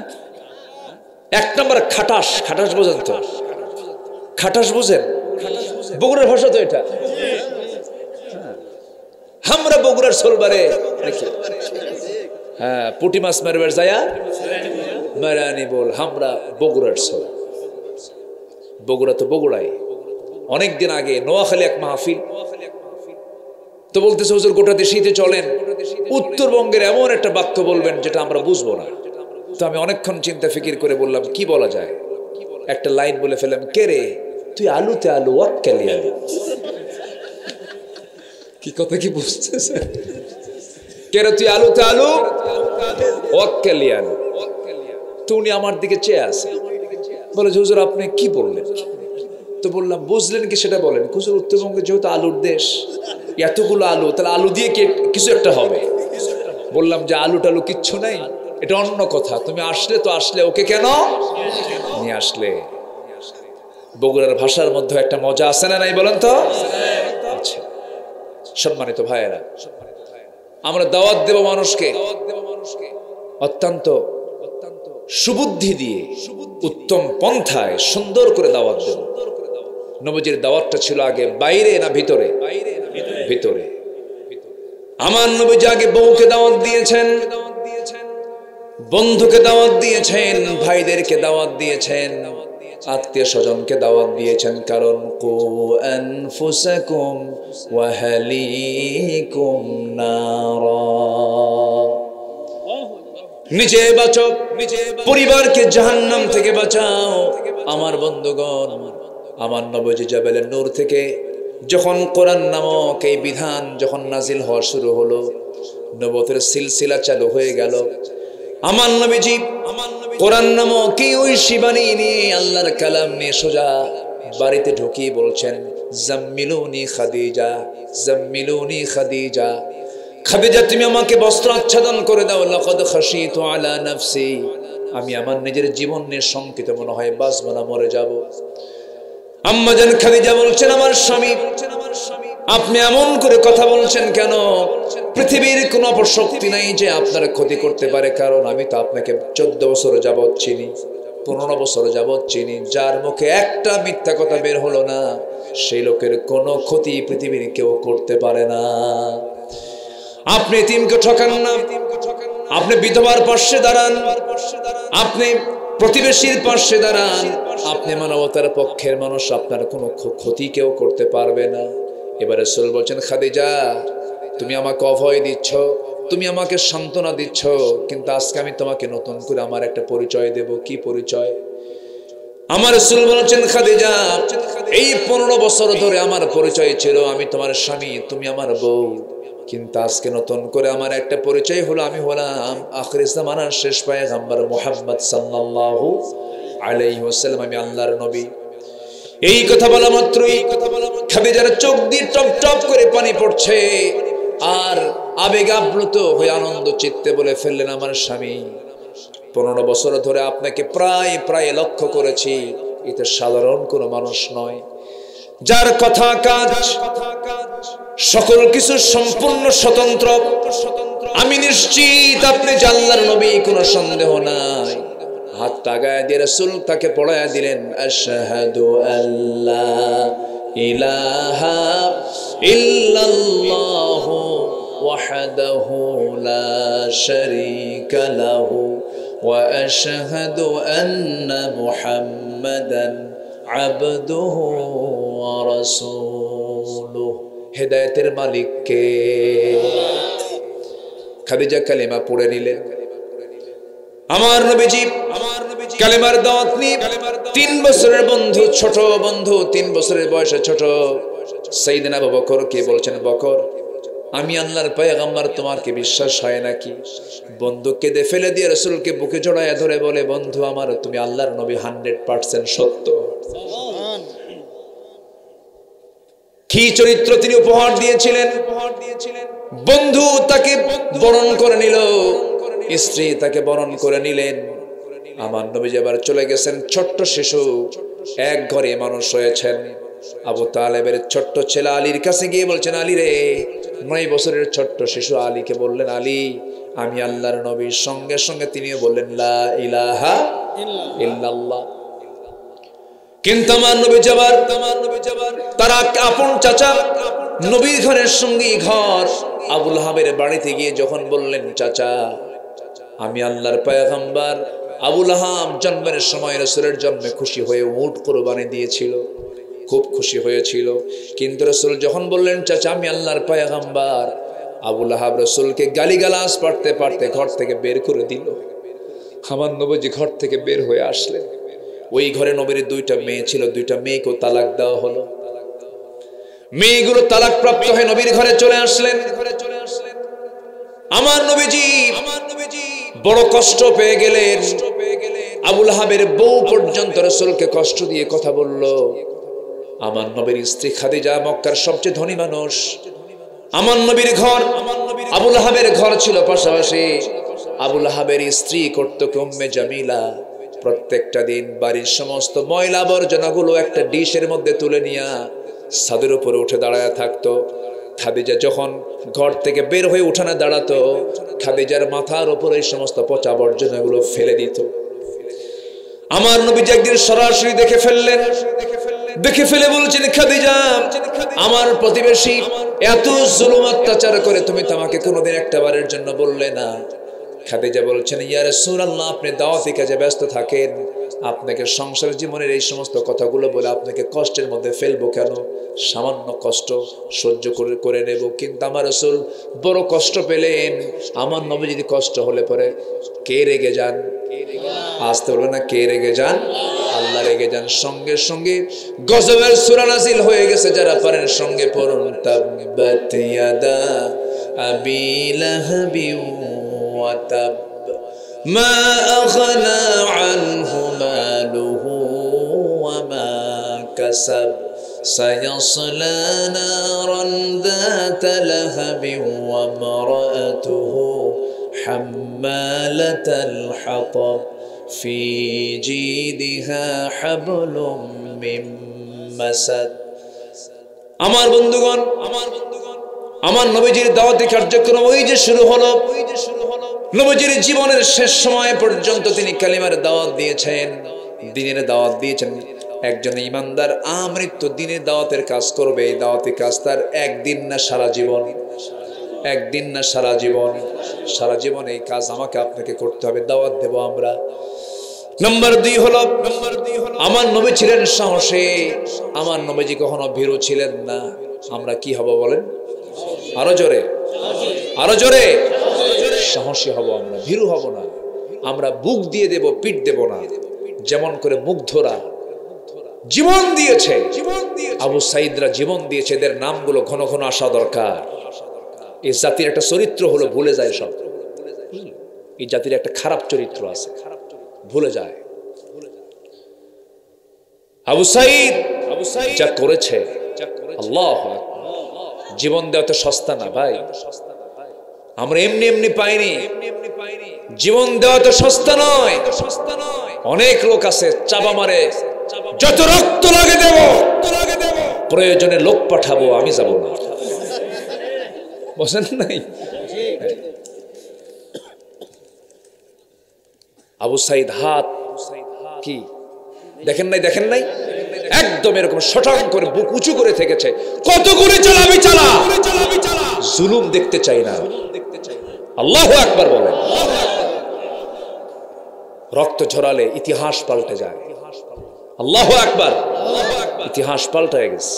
1 নম্বর খাটাস। খাটাস বোঝেন তো? খাটাস বুঝেন? বগুড়ার ভাষা তো এটা। আমরা বগুড়ার সোলবারে হ্যাঁ পুটি মাছ মারবার যায়া মারানি বল, আমরা বগুড়ার সোল। বগুড়া তো বগুড়াই। অনেকদিন আগে নোয়াখালী এক মাহফিল তো বলতেছে হুজুর গোটা দেশেই চলেন, উত্তরবঙ্গের এমন একটা বাক্য বলবেন যেটা আমরা বুঝবো না। তো আমি অনেকক্ষণ চিন্তা ফিকির করে বললাম কি বলা যায়। একটা লাইন বলে ফেললাম, কে রে তুই আলুতে আলু ওয়াক্কালি আলু। কি কথা কি বুঝতেছে? কে রে তুই আলুতে আলু ওয়াক্কালি আলু। তো উনি আমার দিকে চেয়ে আছে, বলে হুজুর আপনি কি বললেন? তো বললাম বুঝলেন কি সেটা বলেন। হুজুর উত্তরবঙ্গে যেহেতু আলুর দেশ, এতগুলো আলু, তাহলে আলু দিয়ে কিছু একটা হবে। বললাম যে আলু টালু কিচ্ছু নাই, এটা অন্য কথা। তুমি আসলে তো আসলে, ওকে কেন নিয়ে আসলে? বগুড়ার ভাষার মধ্যে একটা মজা আছে না নাই বলেন তো? আচ্ছা সম্মানিত ভাইয়েরা, আমরা দাওয়াত দেব মানুষকে অত্যন্ত সুবুদ্ধি দিয়ে, উত্তম পন্থায় সুন্দর করে দাওয়াত দেব। নবীজির দাওয়াতটা ছিল আগে বাইরে না ভিতরে? ভিতরে। আমার নবীজি আগে বউকে দাওয়াত দিয়েছেন, বন্ধুকে দাওয়াত দিয়েছেন, ভাইদেরকে দাওয়াত দিয়েছেন, আত্মীয় স্বজনকে দাওয়াত দিয়েছেন। কারণ কু আনফুসাকুম ওয়া আহলিকুম নারা, নিজে বাঁচো, পরিবারকে জাহান্নাম থেকে বাঁচাও। আমার বন্ধুগণ, আমার নবীজি জাবালের নূর থেকে যখন কোরআন নামক এই বিধান যখন নাজিল হওয়া শুরু হলো, নবুয়তের সিলসিলা চালু হয়ে গেল। আমার নবীজি কোরআন নামক ওই শিবানী নিয়ে আল্লাহর কালাম নিয়ে সোজা বাড়িতে ঢুকিয়ে বলছেন, জাম্মিলুনি খাদিজা, জাম্মিলুনি খাদিজা, খাদিজা তুমি আমাকে বস্ত্র আচ্ছাদন করে দাও। লাকাদ খাশিতু আলা নাফসি, আমি আমার নিজের জীবন নিয়ে শঙ্কিত, মনে হয় বাঁচব না, মরে যাব। আম্মা জান খাদিজা বলছেন, আমার স্বামী আপনি এমন করে কথা বলছেন কেন? পৃথিবীর কোন অপশক্তি নাই যে আপনার ক্ষতি করতে পারে, কারণ আমি তো আপনাকে 14 বছর যাবৎ চিনি, 15 বছর যাবৎ চিনি। যার মুখে একটা মিথ্যা কথা বের হলো না, সেই লোকের কোনো ক্ষতি পৃথিবীর কেউ করতে পারে না। আপনি এতিমকে ঠকান না, আপনি বিধবার পাশে দাঁড়ান, আপনি প্রতিবেশীর পাশে দাঁড়ান, আপনি মানবতার পক্ষের মানুষ, আপনার কোনো ক্ষতি কেউ করতে পারবে না। এবারে রাসূল বলছেন, খাদিজা তুমি আমাকে অভয় দিচ্ছ, তুমি আমাকে সান্ত্বনা দিচ্ছ, কিন্তু আজকে আমি তোমাকে নতুন করে আমার একটা পরিচয় দেব। কি পরিচয়? আমার রাসূল বলছেন, খাদিজা এই 15 বছর ধরে আমার পরিচয় ছিল আমি তোমার স্বামী, তুমি আমার বউ, কিন্তু আজকে নতুন করে আমার একটা পরিচয় হলো, আমি হলাম আখির জামানার শেষ পয়গম্বর মুহাম্মদ সাল্লাল্লাহু আলাইহি ওয়াসাল্লাম, আমি আল্লাহর নবী। এই কথা বলা মাত্রই খাদিজার চোখ দিয়ে টপ টপ করে পানি পড়ছে, আর আবেগ আপ্লুত হয়ে আনন্দ চিত্তে বলে ফেললেন, আমার স্বামী 15 বছর ধরে আপনাকে প্রায় প্রায় লক্ষ্য করেছি, এটা সাধারণ কোনো মানুষ নয়, যার কথা কাজ সকল কিছু সম্পূর্ণ স্বতন্ত্র। আমি নিশ্চিত আপনি আল্লাহর নবী, কোনো সন্দেহ নাই। হাত তাগায় দিয়ে রাসূল তাকে পড়ায় দিলেন, আশহাদু আল্লা ইলাহা ইল্লাল্লাহু ওয়াহদাহু লা শারীকা লাহু ওয়া আশহাদু আন্না মুহাম্মাদান আবদুহু ওয়া রাসূলুহু। হেদায়েতের মালিক কে? খাদিজা কালিমা পড়ে নিলেন। আমার নবীজি কালিমার দাওয়াত নিয়ে 3 বছরের বন্ধু, ছোট বন্ধু, 3 বছরের বয়সে ছোট সাইয়েদনা আবু বকর কে বলছেন, বকর আমি আল্লাহর পয়গম্বর, তোমার কি বিশ্বাস হয় নাকি? বন্ধু কেঁদে ফেলে দিয়ে রাসূলকে বুকে জড়ায় ধরে বলে, বন্ধু আমার, তুমি আল্লাহর নবী 100% সত্য। কি চরিত্র তিনি উপহার দিয়েছিলেন! বন্ধু তাকে বরণ করে নিল, স্ত্রী তাকে বরণ করে নিলেন। আমার নবীজি আবার চলে গেছেন। ছোট্ট শিশু, এক ঘরে মানুষ হয়েছেন। আবু তালেবের ছোট্ট ছেলে আলীর কাছে গিয়ে বলছেন, আলী রে, 9 বছরের ছোট্ট শিশু আলীকে বললেন, আলী আমি আল্লাহর নবী। সঙ্গে সঙ্গে তিনিও বললেন, লা ইলাহা ইল্লাল্লাহ। কিন্তু আমার নবী যাবার তারা আপন চাচা নবীর ঘরের সঙ্গী ঘর আবু লাহাবের বাড়িতে গিয়ে যখন বললেন, চাচা আমি আল্লাহর পয়গম্বর। আবু লাহাব জন্মের সময় রাসূলের জন্মে খুশি হয়ে উট কুরবানি দিয়েছিল, খুব খুশি হয়েছিল। কিন্তু রাসূল যখন বললেন, চাচা আমি আল্লাহর পয়গম্বর, আবু লাহাব রাসূলকে গালিগালাজ পাড়তে পাড়তে ঘর থেকে বের করে দিল। আমার নবীজি ঘর থেকে বের হয়ে আসলেন। ওই ঘরে নবীর 2টা মেয়ে ছিল, 2টা মেয়েকেও তালাক দেওয়া হলো। মেয়েগুলো তালাক প্রাপ্ত হয়ে নবীর ঘরে চলে আসলেন। আমার নবীজি বড় কষ্ট পেয়ে গেলেন। আবু লাহাবের বউ পর্যন্ত রাসূলকে কষ্ট দিয়ে কথা বলল। আমার নবীর স্ত্রী খাদিজা মক্কার সবচেয়ে ধনী মানুষ। আমার নবীর ঘর আবু লাহাবের ঘর ছিল পাশাপাশি। আবু লাহাবের স্ত্রী করত উম্মে জামিলা। প্রত্যেকটা দিন বাড়ির সমস্ত ময়লা আবর্জনাগুলো একটা ডিশের মধ্যে তুলে নিয়ে ছাদের উপরে উঠে দাঁড়ায় থাকতো। খাদিজা যখন ঘর থেকে বের হয়ে উঠানে দাঁড়াতো, খাদিজার মাথার উপর এই সমস্ত পচা আবর্জনাগুলো ফেলে দিত। আমার নবীজি একদিন সরাসরি দেখে ফেললেন। দেখে ফেলে বলছেন, খাদিজা আমার প্রতিবেশী এত জুলুম অত্যাচার করে, তুমি তো আমাকে কোনোদিন একটা বারের জন্য বললে না। খাদিজা বলছেন, ইয়া রাসূলুল্লাহ, আপনি দাওয়াতি কাজে ব্যস্ত থাকেন, আপনাকে সংসার জীবনের এই সমস্ত কথাগুলো বলে আপনাকে কষ্টের মধ্যে ফেলবো কেন? সামান্য কষ্ট সহ্য করে নেব। কিন্তু আমার রাসূল বড় কষ্ট পেলেন। আমার নবী যদি কষ্ট হলে পরে কে রেগে যান? আসতে বলবে না, কে রেগে যান? আল্লাহ রেগে যান। সঙ্গে সঙ্গে গজবের সূরা নাযিল হয়ে গেছে, যারা পারেন সঙ্গে পড়ুন। তাব্বাত ইয়াদা আবি লাহাবি ওয়া তাব মা আগনা আনহু মালুহু ওয়া মা কাসাব সায়াসলা নারান যাতা লাহাবি ওয়া মারাতুহু হাম্মালাতাল হাতাব ফি জিদিহা হাবলুম মিন মাসাদ। আমার বন্ধুগণ, আমার নবীজির দাওয়াতি কার্যক্রম ওই যে শুরু হলো। নবীজির জীবনের শেষ সময় পর্যন্ত তিনি কালিমার দাওয়াত দিয়েছেন, দ্বীনের দাওয়াত দিয়েছেন। একজন ইমানদার আমৃত্যু দ্বীনের দাওয়াতের কাজ করবে। এই দাওয়াতি কাজ তার একদিন না সারা জীবন, একদিন না সারা জীবন। সারা জীবন এই কাজ আমাকে আপনাকে করতে হবে, দাওয়াত দেব আমরা। নম্বর 2 হলো, আমার নবী ছিলেন সাহসী। আমার নবীজি কখনো ভীরু ছিলেন না। আমরা কি হব বলেন? আরো জোরে, আরো জোরে। সাহসী হব আমরা, ভীরু হব না। আমরা বুক দিয়ে দেব, পিঠ দেব না। যেমন করে মুগ্ধরা জীবন দিয়েছে, আবু সাইদরা জীবন দিয়েছে, এদের নামগুলো ঘন ঘন আসা দরকার। এই জাতির একটা চরিত্র হলো ভুলে যায় সব। এই জাতির একটা খারাপ চরিত্র আছে, ভুলে যায়। আবু সাইদ যা করেছে, আল্লাহু আকবার। জীবন দেওয়া তো সস্তা না ভাই, আমরা এমনি এমনি পাইনি। জীবন দেওয়া তো সস্তা নয়। অনেক লোক আছে চাবা মারে, যত রক্ত লাগে দেব, প্রয়োজনে লোক পাঠাবো, আমি যাব না। বুঝেন নাই? আবু সাইদ হাত কি দেখেন নাই? দেখেন নাই? একদম এরকম শটাং করে বুক উঁচু করে থেকেছে। কত করে চালাবি চালা, জুলুম দেখতে চাই না। আল্লাহু আকবার বলেন। রক্ত ঝরালে ইতিহাস পাল্টে যায়। আল্লাহু আকবার। ইতিহাস পাল্টে গেছে।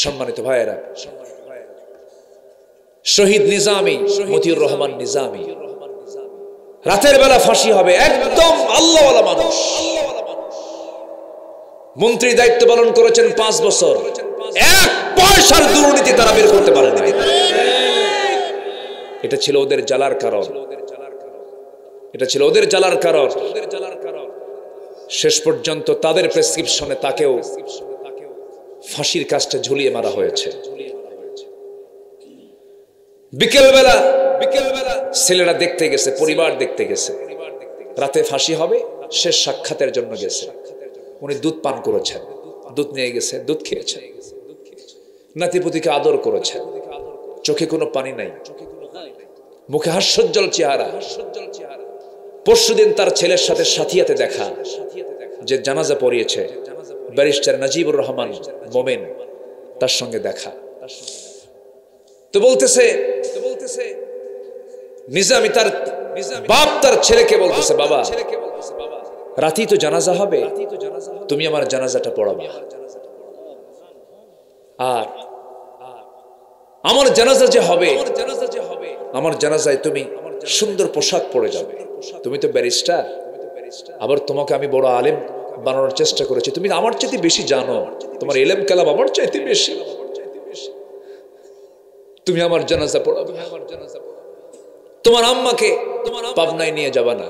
সম্মানিত ভাইয়েরা, শহীদ নিজামী, মতিউর রহমান নিজামী, রাতের বেলা ফাঁসি হবে। একদম আল্লাহওয়ালা মানুষ। মন্ত্রী দায়িত্ব পালন করেছেন 5 বছর। 1 পয়সার দুর্নীতি তারা বের করতে পারে না। এটা ছিল ওদের জ্বালার কারণ, এটা ছিল ওদের জ্বালার কারণ। শেষ পর্যন্ত তাদের প্রেসক্রিপশনে তাকেও ফাঁসির কাজটা ঝুলিয়ে মারা হয়েছে। বিকেলবেলা ছেলেরা দেখতে গেছে, পরিবার দেখতে গেছে। রাতে ফাঁসি হবে, শেষ সাক্ষাতের জন্য গেছে। উনি দুধ পান করেছেন, দুধ নিয়ে গেছে, দুধ খেয়েছেন। নাতিপুতিকে আদর করেছেন, চোখে কোনো পানি নাই, মুখে হাস্যোজ্জ্বল চেহারা। পরশুদিন তার ছেলের সাথে সাথিয়াতে দেখা, যে জানাজা পড়িয়েছে ব্যারিস্টার নাজিবুর রহমান মোমেন, তার সঙ্গে দেখা। তো বলতেছে নিজামী, তার বাপ তার ছেলেকে বলতেছে, বাবা রাতেই তো জানাজা হবে, তুমি আমার জানাজাটা পড়াবে। আর আমার জানাজা যে হবে, আমার জানাজায় তুমি সুন্দর পোশাক পরে যাবে। তুমি তো ব্যারিস্টার, আবার তোমাকে আমি বড় আলেম বানানোর চেষ্টা করেছি। তুমি আমার চাইতে বেশি জানো, তোমার ইলম কালাম আমার চাইতে বেশি। তুমি আমার জানাজা পড়াবে। তোমার আম্মাকে পাবনায় নিয়ে যাবা না।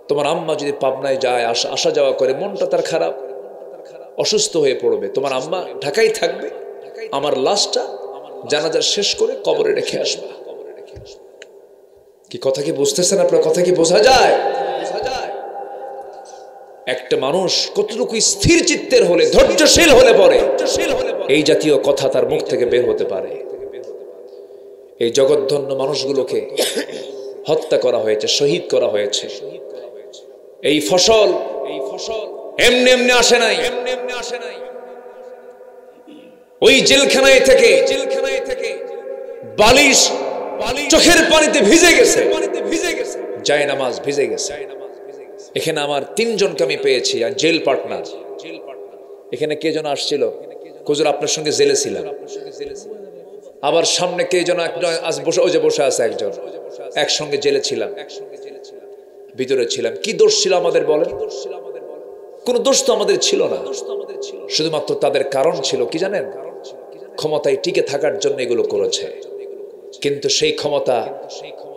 তোমার আম্মা যদি পাবনায় যায়, আসা যাওয়া করে, মনটা তার খারাপ, অসুস্থ হয়ে পড়বে। তোমার আম্মা ঢাকায় থাকবে, আমার লাশটা জানাজা শেষ করে কবরে রেখে আসবা। কি কথা কি বুঝতেছেন আপনার? কথা কি বোঝা যায়? একটা মানুষ কতটুকু স্থির চিত্তের হলে, ধৈর্যশীল হলে পরে এই জাতীয় কথা তার মুখ থেকে বের হতে পারে। এই জগৎধন্য মানুষগুলোকে হত্যা করা হয়েছে, শহীদ করা হয়েছে। এই ফসল এমনি এমনি আসে নাই। ওই জেলখানায় থেকে বালিশ চোখের পানিতে ভিজে গেছে, যায় নামাজ ভিজে গেছে। এখানে আমার 3 জনকে আমি পেয়েছি, আর জেল পার্টনার। এখানে কে যেন আসছিল, হুজুর আপনার সঙ্গে জেলে ছিলাম। আবার সামনে কে যেন আজ বসে, ওই যে বসে আছে একজন, একসঙ্গে জেলে ছিলাম, ভিতরে ছিলাম। কি দোষ ছিল আমাদের বলেন? কোন দোষ তো আমাদের ছিল না, শুধুমাত্র তাদের কারণ ছিল কি জানেন? ক্ষমতায় টিকে থাকার জন্য এগুলো করেছে। কিন্তু সেই ক্ষমতা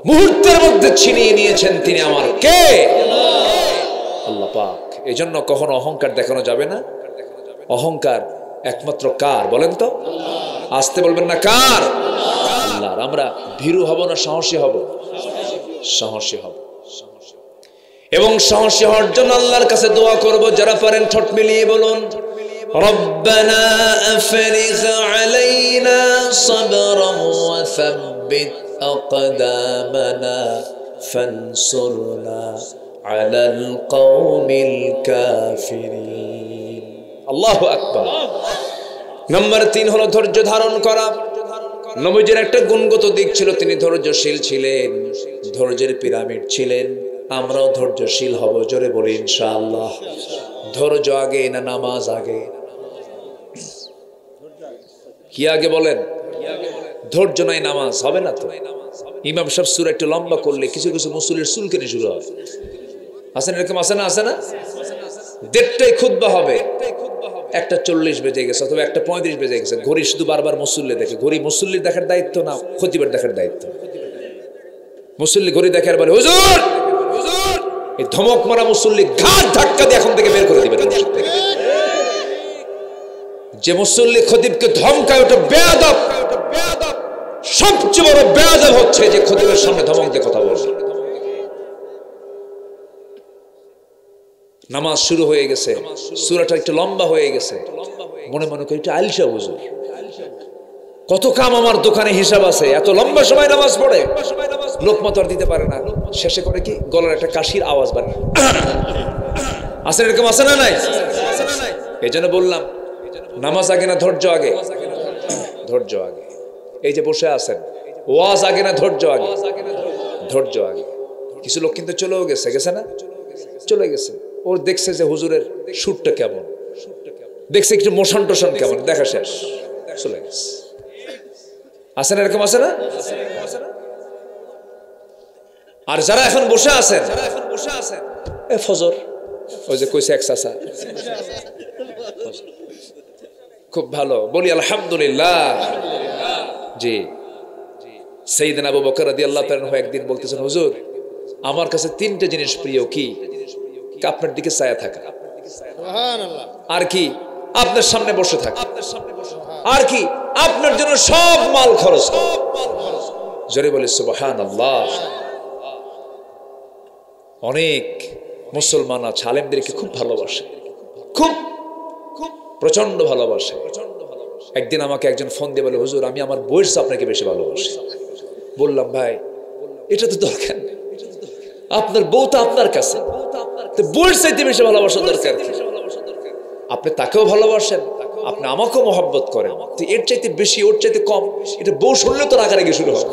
মুহূর্তের মধ্যে ছিনিয়ে নিয়েছেন তিনি আমার কে? আল্লাহ পাক। এই জন্য কখনো অহংকার দেখানো যাবে না। অহংকার একমাত্র কার বলেন তো? আসতে বলবেন না, কার? আল্লাহর। আমরা ভীরু হব না সাহসী হব? সাহসী হব। এবং সাহসী হওয়ার জন্য আল্লাহর কাছে দোয়া করব। যারা পারেন ঠোঁট মিলিয়ে বলুন, রব্বানা আফরিগ আলাইনা সাবরান ওয়া সাব্বিত আকদামানা ফানসুরনা আলাল কওমিল কাফিরিন। আল্লাহু আকবার। নাম্বার 3 হলো ধৈর্য ধারণ করা। নবীজির একটা গুণগত দিক ছিল, তিনি ধৈর্যশীল ছিলেন, ধৈর্যের পিরামিড ছিলেন। আমরাও ধৈর্যশীল হব, জোরে বলি ইনশাআল্লাহ। ধৈর্য আগে না নামাজ আগে? কি আগে বলেন? ধৈর্য নাই নামাজ হবে না তো। ইমাম সাহেব সূরা একটু লম্বা করলে কিছু কিছু মুসল্লির চুলকানি শুরু হয়। আছেন এরকম? আছে না? আছে না? 1:30টায় খুতবা হবে, 1:40 বেজে গেছে অথবা 1:35 বেজে গেছে। ঘড়ি শুধু বারবার মুসল্লি দেখে। ঘড়ি মুসল্লি দেখার দায়িত্ব না খতিবের দেখার দায়িত্ব? মুসল্লি ঘড়ি দেখে আর বলে, হুজুর হুজুর, এই ধমক মারা মুসল্লি ঘাট ধাক্কা দিয়ে এখন থেকে বের করে দিবেন মসজিদ থেকে। যে মুসল্লি খতিবকে ধমকায় ওটা বেয়াদব। সবচেয়ে বড় বেয়াদব হচ্ছে যে খতিবের সামনে ধমক দিয়ে কথা বলে। নামাজ শুরু হয়ে গেছে, সূরাটা একটু লম্বা হয়ে গেছে, মনে মনে করি এটা আলসা হুজুর, কত কাম আমার দোকানে হিসাব আছে, এত লম্বা সময় নামাজ পড়ে, লোকমা তো আর দিতে পারে না। শেষে করে কি গলার একটা কাশির আওয়াজ বাড়ে। আছে এরকম? আছে না নাই? এই জন্য বললাম নামাজ আগে না ধৈর্য আগে? ধৈর্য আগে। এই যে বসে আছেন, ওয়াজ আগে না ধৈর্য আগে? ধৈর্য আগে। কিছু লোক কিন্তু চলেও গেছে, গেছে না? চলে গেছে। ওর দেখছে যে হুজুরের সুরটা কেমন, দেখছে একটু মোশন টোশন কেমন, দেখা শেষ, চলে গেছে। আছে না এরকম? আছে না? আর যারা এখন বসে আছেন, এ ফজর, ওই যে কইছে এক চাচা, খুব ভালো, বলি আলহামদুলিল্লাহ। জি, সাইয়েদনা আবু বকর রাদিয়াল্লাহু তাআলা একদিন বলতেছেন, হুজুর আমার কাছে 3টে জিনিস প্রিয়। কি? আপনার দিকে ছায়া থাকা, আর কি আপনার সামনে বসে থাকা, আর কি আপনার জন্য সব মাল খরচ করা। জোরে বলি সুবহানাল্লাহ। অনেক মুসলমান আছে আলেমদেরকে খুব ভালোবাসে, খুব প্রচন্ড ভালোবাসে। একদিন আমাকে একজন ফোন দিয়ে বলে, হুজুর আমি আমার বউয়ের চেয়ে আপনাকে বেশি ভালোবাসি। বললাম, ভাই এটা তো দরকার নেই, আপনার বউ তো আপনার কাছে, বউয়ের চাইতে বেশি ভালোবাসা দরকার কি? আপনি তাকেও ভালোবাসেন, আপনি আমাকেও মহব্বত করেন, তো এর চাইতে বেশি ওর চাইতে কম এটা বউ শুনলে তো রাগারাগি শুরু হবে।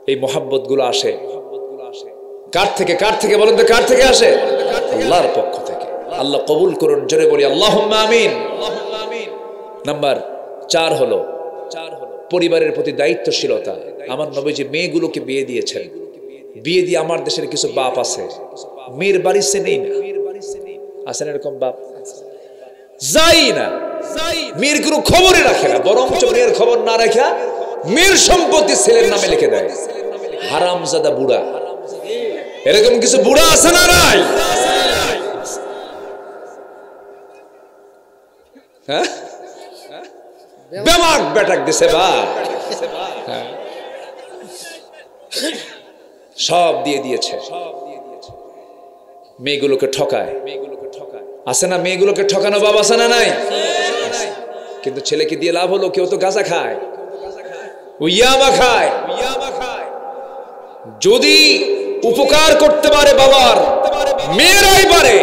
এই মহব্বত গুলো আসে কার থেকে? কার থেকে বলেন তো? কার থেকে আসে? আল্লাহর পক্ষ থেকে। আল্লাহ কবুল করুন, জোরে বলি আল্লাহুম্মা আমিন। নাম্বার 4 হলো পরিবারের প্রতি দায়িত্বশীলতা। আমার নবীজি মেয়েগুলোকে বিয়ে দিয়েছেন, বিয়ে দিয়ে আমার দেশের কিছু বাপ আছে মেয়ের বাড়ি সে নেই না, আছেন এরকম বাপ? যাই না, মেয়ের কোনো খবরই রাখে না, বরঞ্চ মেয়ের খবর না রাখা মেয়ের সম্পত্তি ছেলের নামে লিখে দেয়। হারামজাদা বুড়া। এরকম কিছু বুড়া আছে না নাই? হ্যাঁ, বেমাক বেটাক দিছে বা সব দিয়ে দিয়েছে, মেয়েগুলোকে ঠকায়। আছে না মেয়েগুলোকে ঠকানো বাবা? আছে না নাই? কিন্তু ছেলেকে দিয়ে লাভ হলো, কেউ তো গাঁজা খায়, ও ইয়াবা খায়। যদি উপকার করতে পারে বাবার, মেয়েরাই পারে।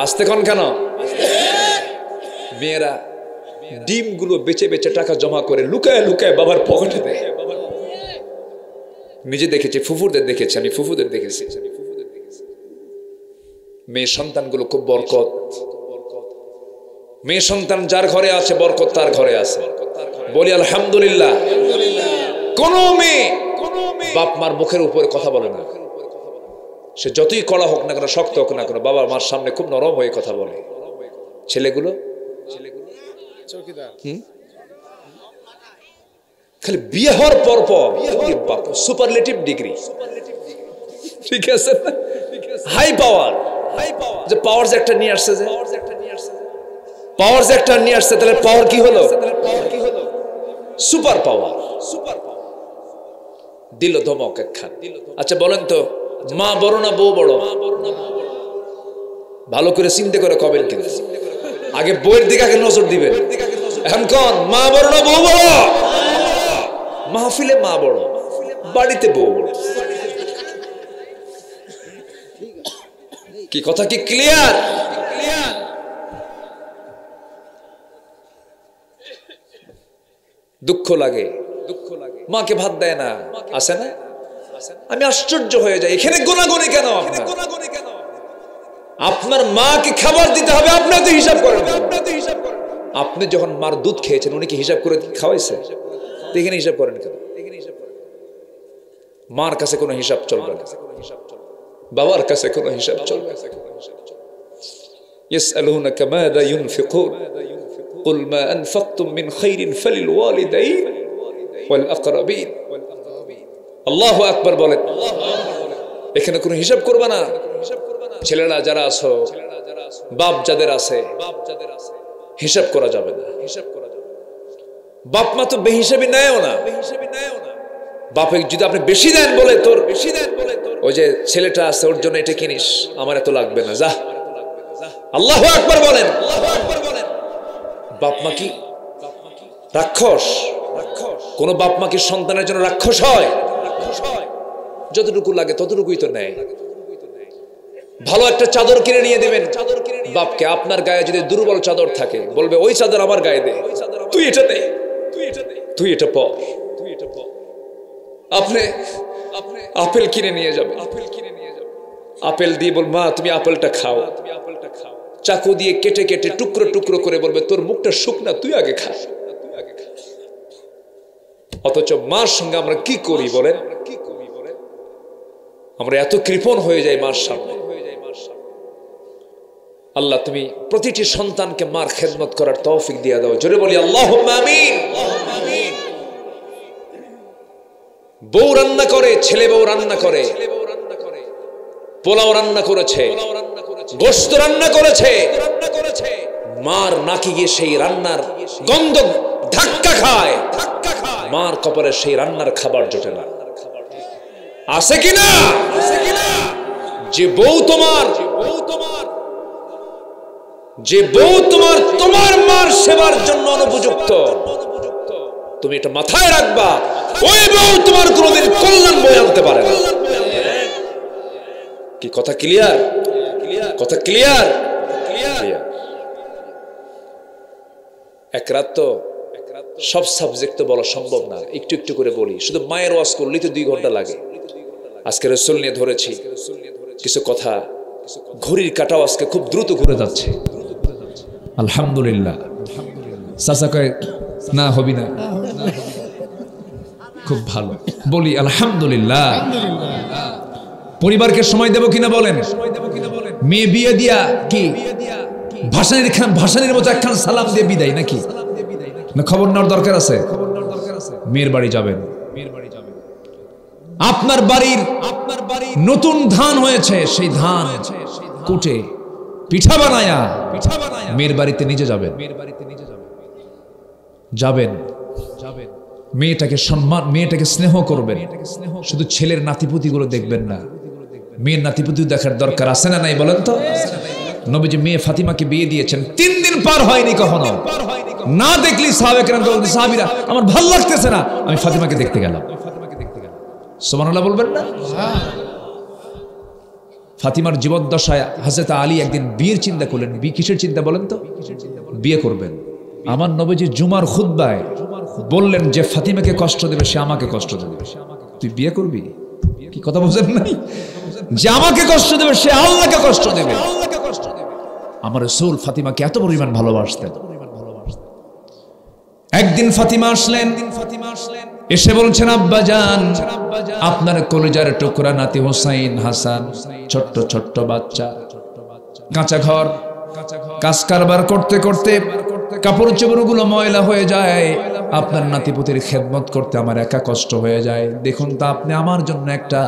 আসতে কোন কেন? মেয়েরা ডিমগুলো বেচে বেচে টাকা জমা করে লুকায় লুকায় বাবার পকেটে দেয়। নিজে দেখেছি, ফুফুদের দেখেছি, আমি ফুফুদের দেখেছি। মেয়ে সন্তানগুলো খুব বরকত, মেয়ে সন্তান যার ঘরে আছে বরকত তার ঘরে আছে, বলি আলহামদুলিল্লাহ। কোন মেয়ে বাপ মার মুখের উপরে কথা বলে না, সে যতই কড়া হোক না কেন, শক্ত হোক না কেন, বাবা মার সামনে খুব নরম হয়ে কথা বলে। ছেলেগুলো খালি বিয়ে হওয়ার পর সুপারলেটিভ ডিগ্রি, ঠিক আছে, হাই পাওয়ার, যে পাওয়ার যে একটা নিয়ে আসছে, তাহলে পাওয়ার কি হলো? সুপার পাওয়ার, দিল ধমক একখান। আচ্ছা বলেন তো, মা বড় না বউ বড়? ভালো করে চিন্তা করে কবেন, কিন্তু আগে বইয়ের দিকে আগে নজর দিবেন। এখন কোন মা বড় না বউ বড়? মাহফিলে মা বড়, বাড়িতে বউ বড়। কি কথা কি ক্লিয়ার? দুঃখ লাগে, মাকে ভাত দেয় না, আছে না? আমি আশ্চর্য হয়ে যাই, এখানে গোনাগুনি কেন? আপনার মাকে খাবার দিতে হবে, আপনি তো হিসাব করেন। আপনি যখন মার দুধ খেয়েছেন, উনি কি হিসাব করে খাওয়াইছে? এখানে হিসাব করেন কেন? মার কাছে কোনো হিসাব চলবে না, বাবার কাছে কোনো হিসাব চলবে না। ইয়াসআলুনাকা মাযা ইউনফিকুন কুল মা আনফাকতুম মিন খাইরিন ফালিল ওয়ালিদাইন ওয়াল আকরাবিন। আল্লাহু আকবার বলেন। এখানে কোনো হিসাব করবে না। ছেলেরা যারা আছো, বাপ যাদের আছে, হিসাব করা যাবে না। বাপ মা তো বেহিসাবি নেয়ও না। বাপে যদি আপনি বেশি দেন বলে, তোর ওই যে ছেলেটা আছে, ওর জন্য এটা কিনিস, আমার এত লাগবে না, যা। আল্লাহু আকবার বলেন। বাপ মা কি রাক্ষস? কোন বাপ মা কি সন্তানের জন্য রাক্ষস হয়? যতটুকু লাগে ততটুকুই তো নেয়। ভালো একটা চাদর কিনে নিয়ে দেবেন বাপকে, আপনার গায়ে যদি দুর্বল চাদর থাকে, বলবে ওই চাদর আমার গায়ে দে, তুই এটা দে, তুই এটা পর। আপনি আপেল কিনে নিয়ে যাবেন, আপেল দিয়ে বল, মা তুমি আপেলটা খাও। চাকু দিয়ে কেটে কেটে টুকরো টুকরো করে বলবে, তোর মুখটা শুকনা, তুই আগে খা। অথচ মার সঙ্গে আমরা কি করি বলেন? আমরা এত কৃপণ হয়ে যাই মার সামনে। আল্লাহ তুমি প্রতিটি সন্তানকে মার খেদমত করার তৌফিক দিয়ে দাও। জোরে বলি আল্লাহুম্মা আমিন। বউ রান্না করে, ছেলে বউ রান্না করে, পোলাও রান্না করেছে, গোশত রান্না করেছে, মার নাকি গিয়ে সেই রান্নার গন্ধ ধাক্কা খায়, মার কপালে সেই রান্নার খাবার জোটে না। আছে কিনা? যে বউ তোমার তোমার মার সেবার জন্য অনুপযুক্ত, তুমি এটা মাথায় রাখবা। ওই বউ তোমার কোনোদিন কল্যাণ বয়ে আনতে পারে না। কি কথা ক্লিয়ার? কথা ক্লিয়ার? এক রাত তো সব সাবজেক্ট তো বলা সম্ভব না, একটু একটু করে বলি। শুধু মায়ের ওয়াজ করলেই তো 2 ঘন্টা লাগে। আজকে রাসূল নিয়ে ধরেছি কিছু কথা। ঘড়ির কাঁটাও আজকে খুব দ্রুত ঘুরে যাচ্ছে। আলহামদুলিল্লাহ। চাচা কয় না হবি না, খুব ভালো, বলি আলহামদুলিল্লাহ। পরিবারকে সময় দেব কিনা বলেন? মেয়ে বিয়ে দিয়া কি ভাসানির মতো একখান সালাম দিয়ে বিদায় নাকি? না খবর নেওয়ার দরকার আছে? মেয়ের বাড়ি যাবেন, আপনার বাড়ির নতুন ধান হয়েছে, সেই ধান কুটে পিঠা বানায়া মেয়ের বাড়িতে নিয়ে যাবেন। মেয়েটাকে সম্মান, মেয়েটাকে স্নেহ করবেন। শুধু ছেলের নাতিপুতিগুলো দেখবেন না, মেয়ের নাতিপুতি দেখার দরকার আছে না নাই বলেন তো? নবীজি মেয়ে ফাতিমাকে বিয়ে দিয়েছেন, 3 দিন পার হয়নি কখনো না দেখলি সাহাবে কেরাম বলতেন, সাহাবীরা আমার ভালো লাগতেছে না, আমি ফাতিমাকে দেখতে গেলাম। সুবহানাল্লাহ বলবেন না? ফাতিমার জীবদ্দশায় হযরত আলী একদিন বিয়ের চিন্তা করলেন। বিয়ে কিসের চিন্তা বলেন তো? বিয়ে করবেন। আমার নবীজি জুমার খুতবায় বললেন যে ফাতিমাকে কষ্ট দেবে সে আমাকে কষ্ট দেবে। তুই বিয়ে করবি? কি কথা বুঝেন নাই? যে আমাকে কষ্ট দেবে সে আল্লাহকে কষ্ট দেবে। আমার রাসূল ফাতিমাকে এত পরিমাণ ভালোবাসতেন। একদিন ফাতিমা আসলেন, এসে বলছেন আব্বাজান, আপনার কলিজার টুকরা নাতি হোসাইন হাসান, ছোট্ট ছোট্ট বাচ্চা, কাঁচা ঘর, কাজ কারবার করতে করতে কাপড় চোপড়গুলো ময়লা হয়ে যায়, আপনার নাতিপুতির খেদমত করতে আমার একা কষ্ট হয়ে যায়। দেখুন তো আপনি আমার জন্য একটা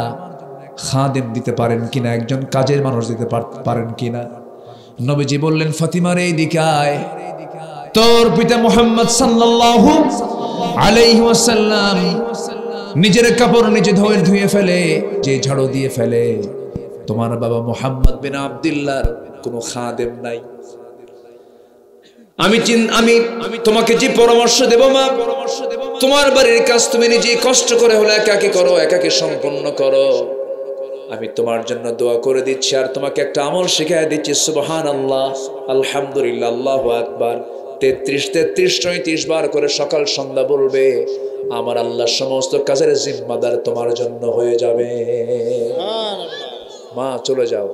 খাদেম দিতে পারেন কিনা, একজন কাজের মানুষ দিতে পারেন কিনা। নবীজি বললেন, ফাতিমার এই দিকে আয়, তোর পিতা মুহাম্মদ সাল্লাল্লাহু আলাইহি ওয়াসাল্লাম নিজের কাপড় নিজে ধুয়ে ফেলে, যে ঝাড়ু দিয়ে ফেলে, তোমার বাবা মুহাম্মদ বিন আব্দুল্লাহর কোনো খাদেম নাই। আমি তোমাকে যে পরামর্শ দেব মা, তোমার বাড়ির কাজ তুমি নিজে কষ্ট করে হলে একাকে করো, একাকে সম্পন্ন করো। আমি তোমার জন্য দোয়া করে দিচ্ছি, আর তোমাকে একটা আমল শিখিয়ে দিচ্ছি। সুবহানাল্লাহ, আলহামদুলিল্লাহ, আল্লাহু আকবার 33 বার করে সকাল সন্ধ্যা বলবে। আমার আল্লাহ সমস্ত কাজের জিম্মাদার তোমার জন্য হয়ে যাবে। মা চলে যাও,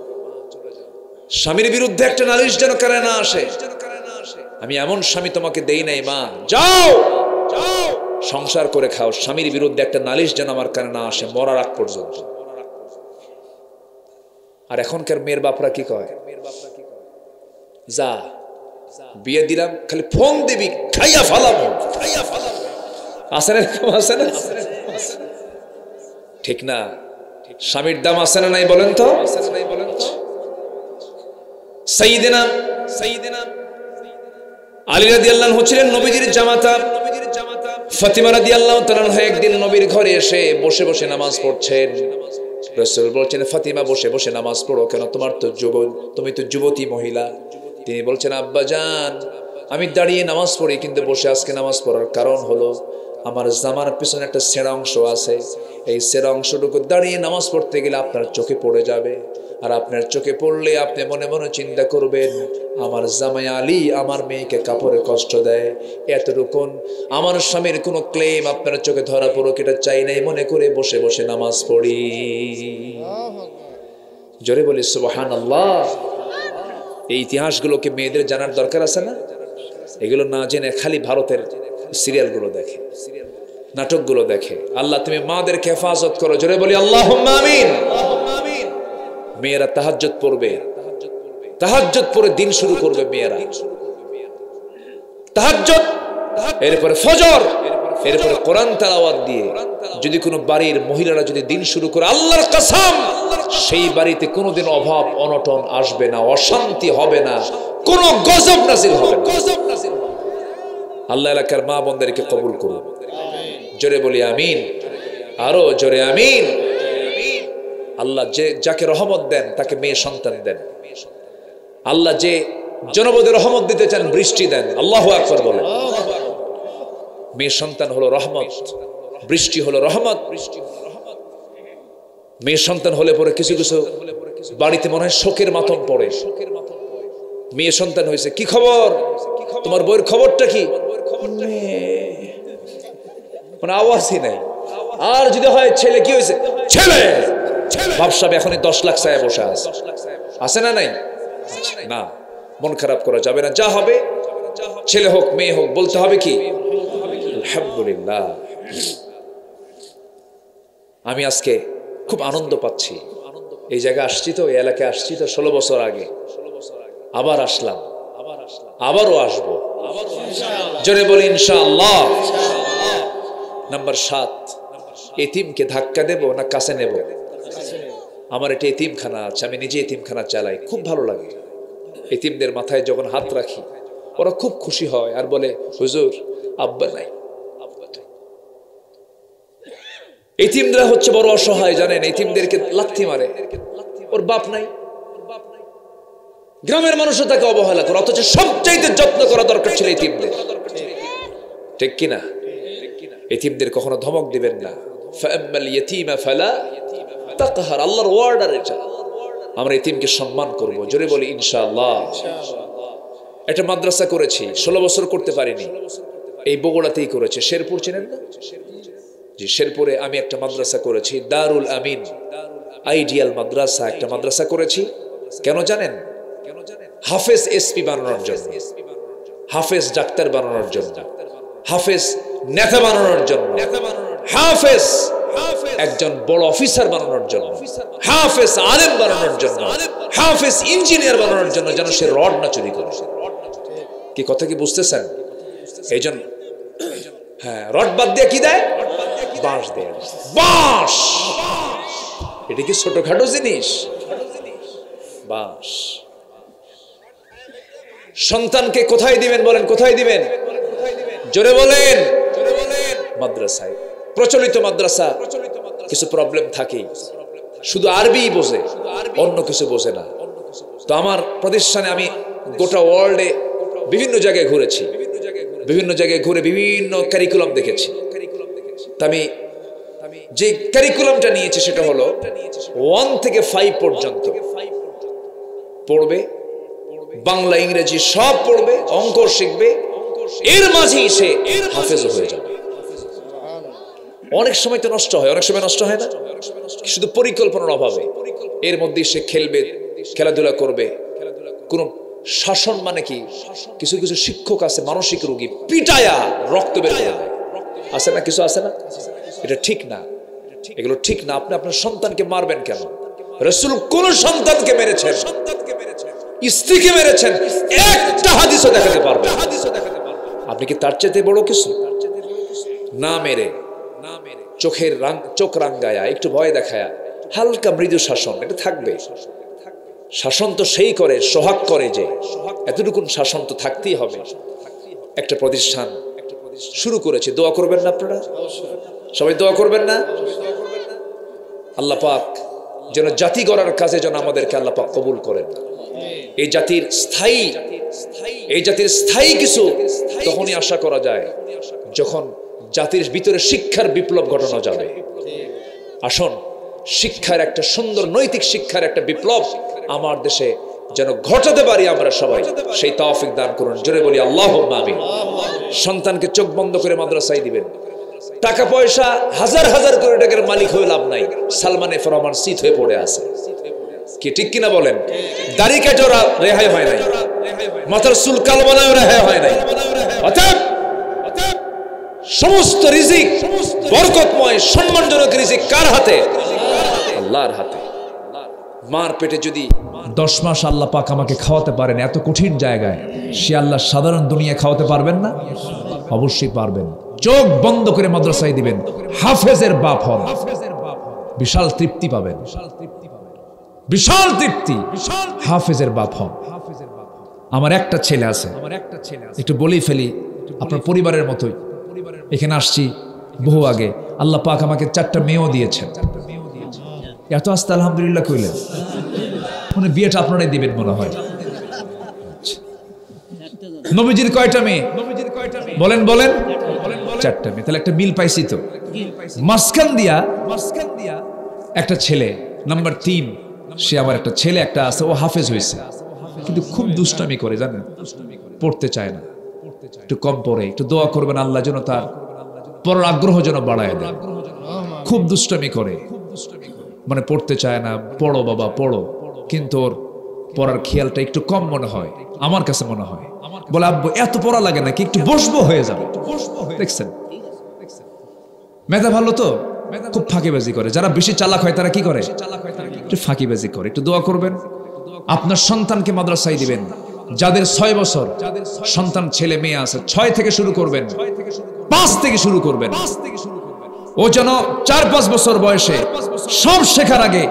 স্বামীর বিরুদ্ধে একটা নালিশ যেন করে না আসে। আমি এমন স্বামী তোমাকে দেই নাই মা, যাও সংসার করে খাও। স্বামীর বিরুদ্ধে একটা নালিশ যেন আমার কানে না আসে মরার আগ পর্যন্ত। আর এখনকার মেয়ের বাপরা কি কয়, যা বিয়ে দিলাম, খালি ফোন দিবি, খাইয়া ফালাবো। আছে না, ঠিক না? স্বামীর দাম আছে না নাই বলেন তো? সাইয়্যিদিনা আলী রাদিয়াল্লাহু আনহু ছিলেন নবীজির জামাতা। ফাতিমা রাদিয়াল্লাহু তাআলা একদিন নবীর ঘরে এসে বসে বসে নামাজ পড়ছেন। রাসূল বলছেন, ফাতিমা বসে বসে নামাজ পড়ো কেন? তুমি তো যুবতী মহিলা। তিনি বলছেন, আব্বাজান, আমি দাঁড়িয়ে নামাজ পড়ি, কিন্তু বসে আজকে নামাজ পড়ার কারণ হলো আমার জামার পিছনে একটা ছেঁড়া অংশ আছে। এই ছেঁড়া অংশটুকু দাঁড়িয়ে নামাজ পড়তে গেলে আপনার চোখে পড়ে যাবে, আর আপনার চোখে পড়লে আপনি মনে মনে চিন্তা করবেন, আমার জামাই আলী আমার মেয়েকে কাপড়ে কষ্ট দেয়। এতটুকুন আমার স্বামীর কোনো ক্লেম আপনার চোখে ধরা পড়ুক, এটা চাই নাই মনে করে বসে বসে নামাজ পড়ি। জোরে বলি সুবহানাল্লাহ। এই ইতিহাসগুলোকে মেয়েদের জানার দরকার আছে না? এগুলো না জেনে খালি ভারতের সিরিয়ালগুলো দেখে, নাটকগুলো দেখে। আল্লাহ তুমি মাদেরকে হেফাজত করো। জোরে বলি আল্লাহুম্মা আমিন। মেয়েরা তাহাজ্জুদ পড়বে, তাহাজ্জুদ পড়ে দিন শুরু করবে মেয়েরা। তাহাজ্জুদ, এরপরে ফজর, এরপরে কোরআন তেলাওয়াত দিয়ে যদি কোনো বাড়ির মহিলারা যদি দিন শুরু করে, আল্লাহর কসম সেই বাড়িতে কোনোদিন অভাব অনটন আসবে না, অশান্তি হবে না, কোনো গজব নাযিল হবে না। আল্লাহ এলাকার মা বোনদেরকে কবুল করুন। জোরে বলি আমিন, আরো জোরে আমিন। আল্লাহ যাকে রহমত দেন তাকে মেয়ে সন্তান দেন। আল্লাহ যে জনপদে রহমত দিতে চান বৃষ্টি দেন। আল্লাহু আকবার বলেন। মেয়ে সন্তান হলো রহমত, বৃষ্টি হলো রহমত। মেয়ে সন্তান হলে পরে কিছু কিছু বাড়িতে মনে হয় শোকের মাতম পড়ে। মেয়ে সন্তান হয়েছে, কি খবর, তোমার বইয়ের খবরটা কি? মানে আওয়াজই নাই। আর যদি হয় ছেলে, কি হয়েছে? ছেলে ভাবসাব এখনই 10 লাখ চায় বসে আছে না নাই? না, মন খারাপ করা যাবে না। যা হবে, ছেলে হোক মেয়ে হোক, বলতে হবে কি আলহামদুলিল্লাহ। আমি আজকে খুব আনন্দ পাচ্ছি। এই জায়গায় আসছি তো, এই এলাকায় আসছি তো 16 বছর আগে, আবার আসলাম, আবারও আসবো। জোরে বলি ইনশাআল্লাহ। নাম্বার 7, এতিমকে ধাক্কা দেব না কাছে নেব? আমার একটা এতিমখানা আছে, আমি নিজে এতিমখানা চালাই, খুব ভালো লাগে। এতিমদের মাথায় যখন হাত রাখি ওরা খুব খুশি হয় আর বলে, হুজুর আব্বা নাই। এতিমরা হচ্ছে বড় অসহায়, জানেন? এতিমদেরকে লাথি মারে, ওর বাপ নাই। গ্রামের মানুষও তাকে অবহেলা করে, অথচ সবচাইতে যত্ন করা দরকার ছিল এতিমদের। ঠিক কিনা? এতিমদের কখনো ধমক দিবেন না। ফাআম্মাল ইয়াতীমা ফালা তাকহার, আল্লাহর অর্ডার এটা। আমরা এতিমকে সম্মান করব। জোরে বলি ইনশাআল্লাহ। একটা মাদ্রাসা করেছি, 16 বছর করতে পারিনি। এই বগুড়াতেই করেছে, শেরপুর চেনেন না? জি, শেরপুরে আমি একটা মাদ্রাসা করেছি, দারুল আমিন আইডিয়াল মাদ্রাসা, একটা মাদ্রাসা করেছি। কেন জানেন? হাফেজ এসপি বানানোর জন্য, হাফেজ ডাক্তার বানানোর জন্য, হাফেজ নেতা বানানোর জন্য, হাফেজ একজন বড় অফিসার বানানোর জন্য, হাফেজ আলেম বানানোর জন্য, হাফেজ ইঞ্জিনিয়ার বানানোর জন্য, যেন সে রড না চুরি করে। কি কথা কি বুঝতেছেন? এই জন্য হ্যাঁ, রড বাদ দিয়ে কি দেয়? বাঁশ দেয়। বাঁশ এটা কি ছোটখাটো জিনিস? বাঁশ। সন্তানকে কোথায় দিবেন বলেন? কোথায় দিবেন? জোরে বলেন। মাদ্রাসায়। প্রচলিত মাদ্রাসা কিছু প্রবলেম থাকেই, শুধু আরবি বোঝে, অন্য কিছু বোঝে না। তো আমার প্রতিষ্ঠানে আমি গোটা ওয়ার্ল্ডে বিভিন্ন জায়গায় ঘুরেছি, বিভিন্ন জায়গায় ঘুরে বিভিন্ন কারিকুলাম দেখেছি। তা আমি যে কারিকুলামটা নিয়েছি সেটা হলো 1 থেকে 5 পর্যন্ত পড়বে, বাংলা ইংরেজি সব পড়বে, অঙ্ক শিখবে, এর মাঝেই সে হাফেজ হয়ে যাবে। অনেক সময় তো নষ্ট হয়, অনেক সময় নষ্ট হয় না, শুধু পরিকল্পনার অভাবে। এর মধ্যে সে খেলবে, খেলাধুলা করবে। কোন শাসন মানে কি? কিছু কিছু শিক্ষক আছে মানসিক রোগী, পিটায়া রক্ত বের করে দেয়, আছে না? কিছু আছে না? এটা ঠিক না, এগুলো ঠিক না। আপনি আপনার সন্তানকে মারবেন কেন? রাসূল কোন সন্তানকে মেরেছেন? স্ত্রীকে মেরেছেন, একটা হাদিসও দেখাতে পারবে? আপনি কি তার চাইতে বড় কিছু? না মেরে, চোখের চোখ রাঙ্গায়া, একটু ভয় দেখায়া, হালকা মৃদু শাসন, এটা থাকবে। শাসন তো সেই করে, সোহাগ করে, যে এতটুকুন শাসন তো থাকতেই হবে। একটা প্রতিষ্ঠান শুরু করেছে, দোয়া করবেন না আপনারা? সবাই দোয়া করবেন না? আল্লাহ পাক যেন জাতি গড়ার কাজে যেন আমাদেরকে আল্লাহ পাক কবুল করেন। এই জাতির স্থায়ী কিছু তখনই আশা করা যায় যখন জাতির ভিতরে শিক্ষার বিপ্লব ঘটানো যাবে। আসুন, শিক্ষার একটা সুন্দর, নৈতিক শিক্ষার একটা বিপ্লব আমার দেশে যেন ঘটাতে পারি আমরা সবাই, সেই তৌফিক দান করুন। জোরে বলি আল্লাহুম্মা আমিন। সন্তানকে চোখ বন্ধ করে মাদ্রাসায় দিবেন। টাকা পয়সা হাজার হাজার কোটি টাকার মালিক হয়ে লাভ নাই, সালমান এফ রহমান শীত হয়ে পড়ে আছে। কি ঠিক কিনা বলেন? দাড়ি কেটে ওরা রেহাই হয় নাই, মাথার চুল কালো বানায় রেহাই হয় নাই। অতএব সমস্ত রিজিক বরকতময় সম্মানজনক রিজিক কার হাতে? আল্লাহর হাতে। মার পেটে যদি 10 মাস আল্লাহ পাক আমাকে খাওয়াতে পারেন এত কঠিন জায়গায়, সে আল্লাহ সাধারণ দুনিয়া খাওয়াতে পারবেন না? অবশ্যই পারবেন। চোখ বন্ধ করে মাদ্রাসায় দিবেন, হাফেজের বাপ হন, বিশাল তৃপ্তি পাবেন, বিশাল তৃপ্তি। হাফেজের বাপ হন। আমার একটা ছেলে আছে, একটু বলেই ফেলি, আপনার পরিবারের মতোই। এখানে আসছি বহু আগে, আল্লাহ পাক আমাকে 4টা মেয়েও দিয়েছেন। এত আস্তে আলহামদুলিল্লাহ কইলেন, মানে বিয়েটা আপনারাই দিবেন মনে হয়। নবীজির কয়টা মেয়ে বলেন? বলেন 4টা মেয়ে। তাহলে একটা মিল পাইছি তো। মাসকান দিয়া একটা ছেলে, নাম্বার 3, সে আমার একটা ছেলে একটা আছে, ও হাফেজ হয়েছে, কিন্তু খুব দুষ্টামি করে, জানেন, পড়তে চায় না, একটু কম পড়ে। একটু দোয়া করবেন আল্লাহ যেন তার পড়ার আগ্রহ যেন বাড়ায় দেয়। খুব দুষ্টামি করে, মানে পড়তে চায় না। পড়ো বাবা পড়ো, কিন্তু ওর পড়ার খেয়ালটা একটু কম মনে হয়, আমার কাছে মনে হয়। বলে আব্বু এত পড়া লাগে নাকি, একটু বসবো হয়ে যাবে। দেখছেন, মেধা ভালো তো খুব ফাঁকিবাজি করে। যারা বেশি চালাক হয় তারা কি করে? একটু ফাঁকিবাজি করে। একটু দোয়া করবেন। আপনার সন্তানকে মাদ্রাসায় দিবেন, যাদের 6 বছর সন্তান ছেলে মেয়ে আছে, 6 থেকে শুরু করবেন, 5 থেকে শুরু করবেন। ও যেন 4-5 বছর বয়সে সব শেখার আগে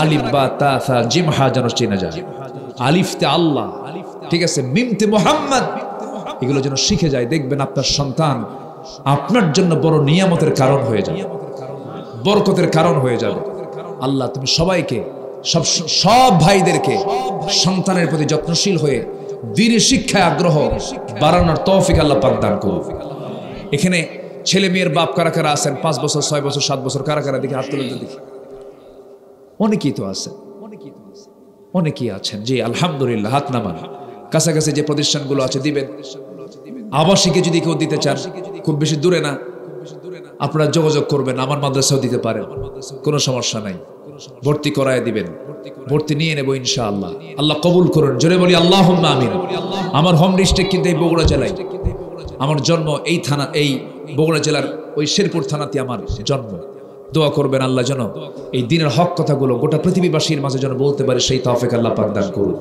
আলিফ বা তা থা জিম হা যেন চেনা যায়। আলিফতে আল্লাহ, ঠিক আছে, মিমতে মুহাম্মদ, এগুলো যেন শিখে যায়। দেখবেন আপনার সন্তান আপনার জন্য বড় নিয়ামতের কারণ হয়ে যাবে, বরকতের কারণ হয়ে যাবে। আল্লাহ তুমি সবাইকে, সব ভাইদেরকে সন্তানের প্রতি যত্নশীল হয়ে দ্বীনি শিক্ষায় আগ্রহ বাড়ানোর তৌফিক আল্লাহ পাক দান করুন। এখানে ছেলে মেয়ের বাপ কারা কারা আছেন? 5 বছর, 6 বছর, 7 বছর, কারা কারা দেখি হাত তুলে দেখি। অনেকেই তো আছেন, অনেকেই আছেন। জি আলহামদুলিল্লাহ, হাত নামান। কাছাকাছি যে প্রতিষ্ঠানগুলো আছে দিবেন। আবাসিকে যদি কেউ দিতে চান, খুব বেশি দূরে না, আপনারা যোগাযোগ করবেন, আমার মাদ্রাসাও দিতে পারেন, কোনো সমস্যা নাই। ভর্তি করায় দিবেন, ভর্তি নিয়ে নেব ইনশাআল্লাহ। আল্লাহ কবুল করুন, জোরে বলি আল্লাহুম্মা আমিন। আমার হোম ডিস্ট্রিক্ট কিন্তু এই বগুড়া জেলায়, আমার জন্ম এই থানা, এই বগুড়া জেলার ওই শেরপুর থানাতে আমার জন্ম। দোয়া করবেন আল্লাহ যেন এই দিনের হক কথাগুলো গোটা পৃথিবীবাসীর মাঝে যেন বলতে পারে, সেই তৌফিক আল্লাহ পাক দান করুন।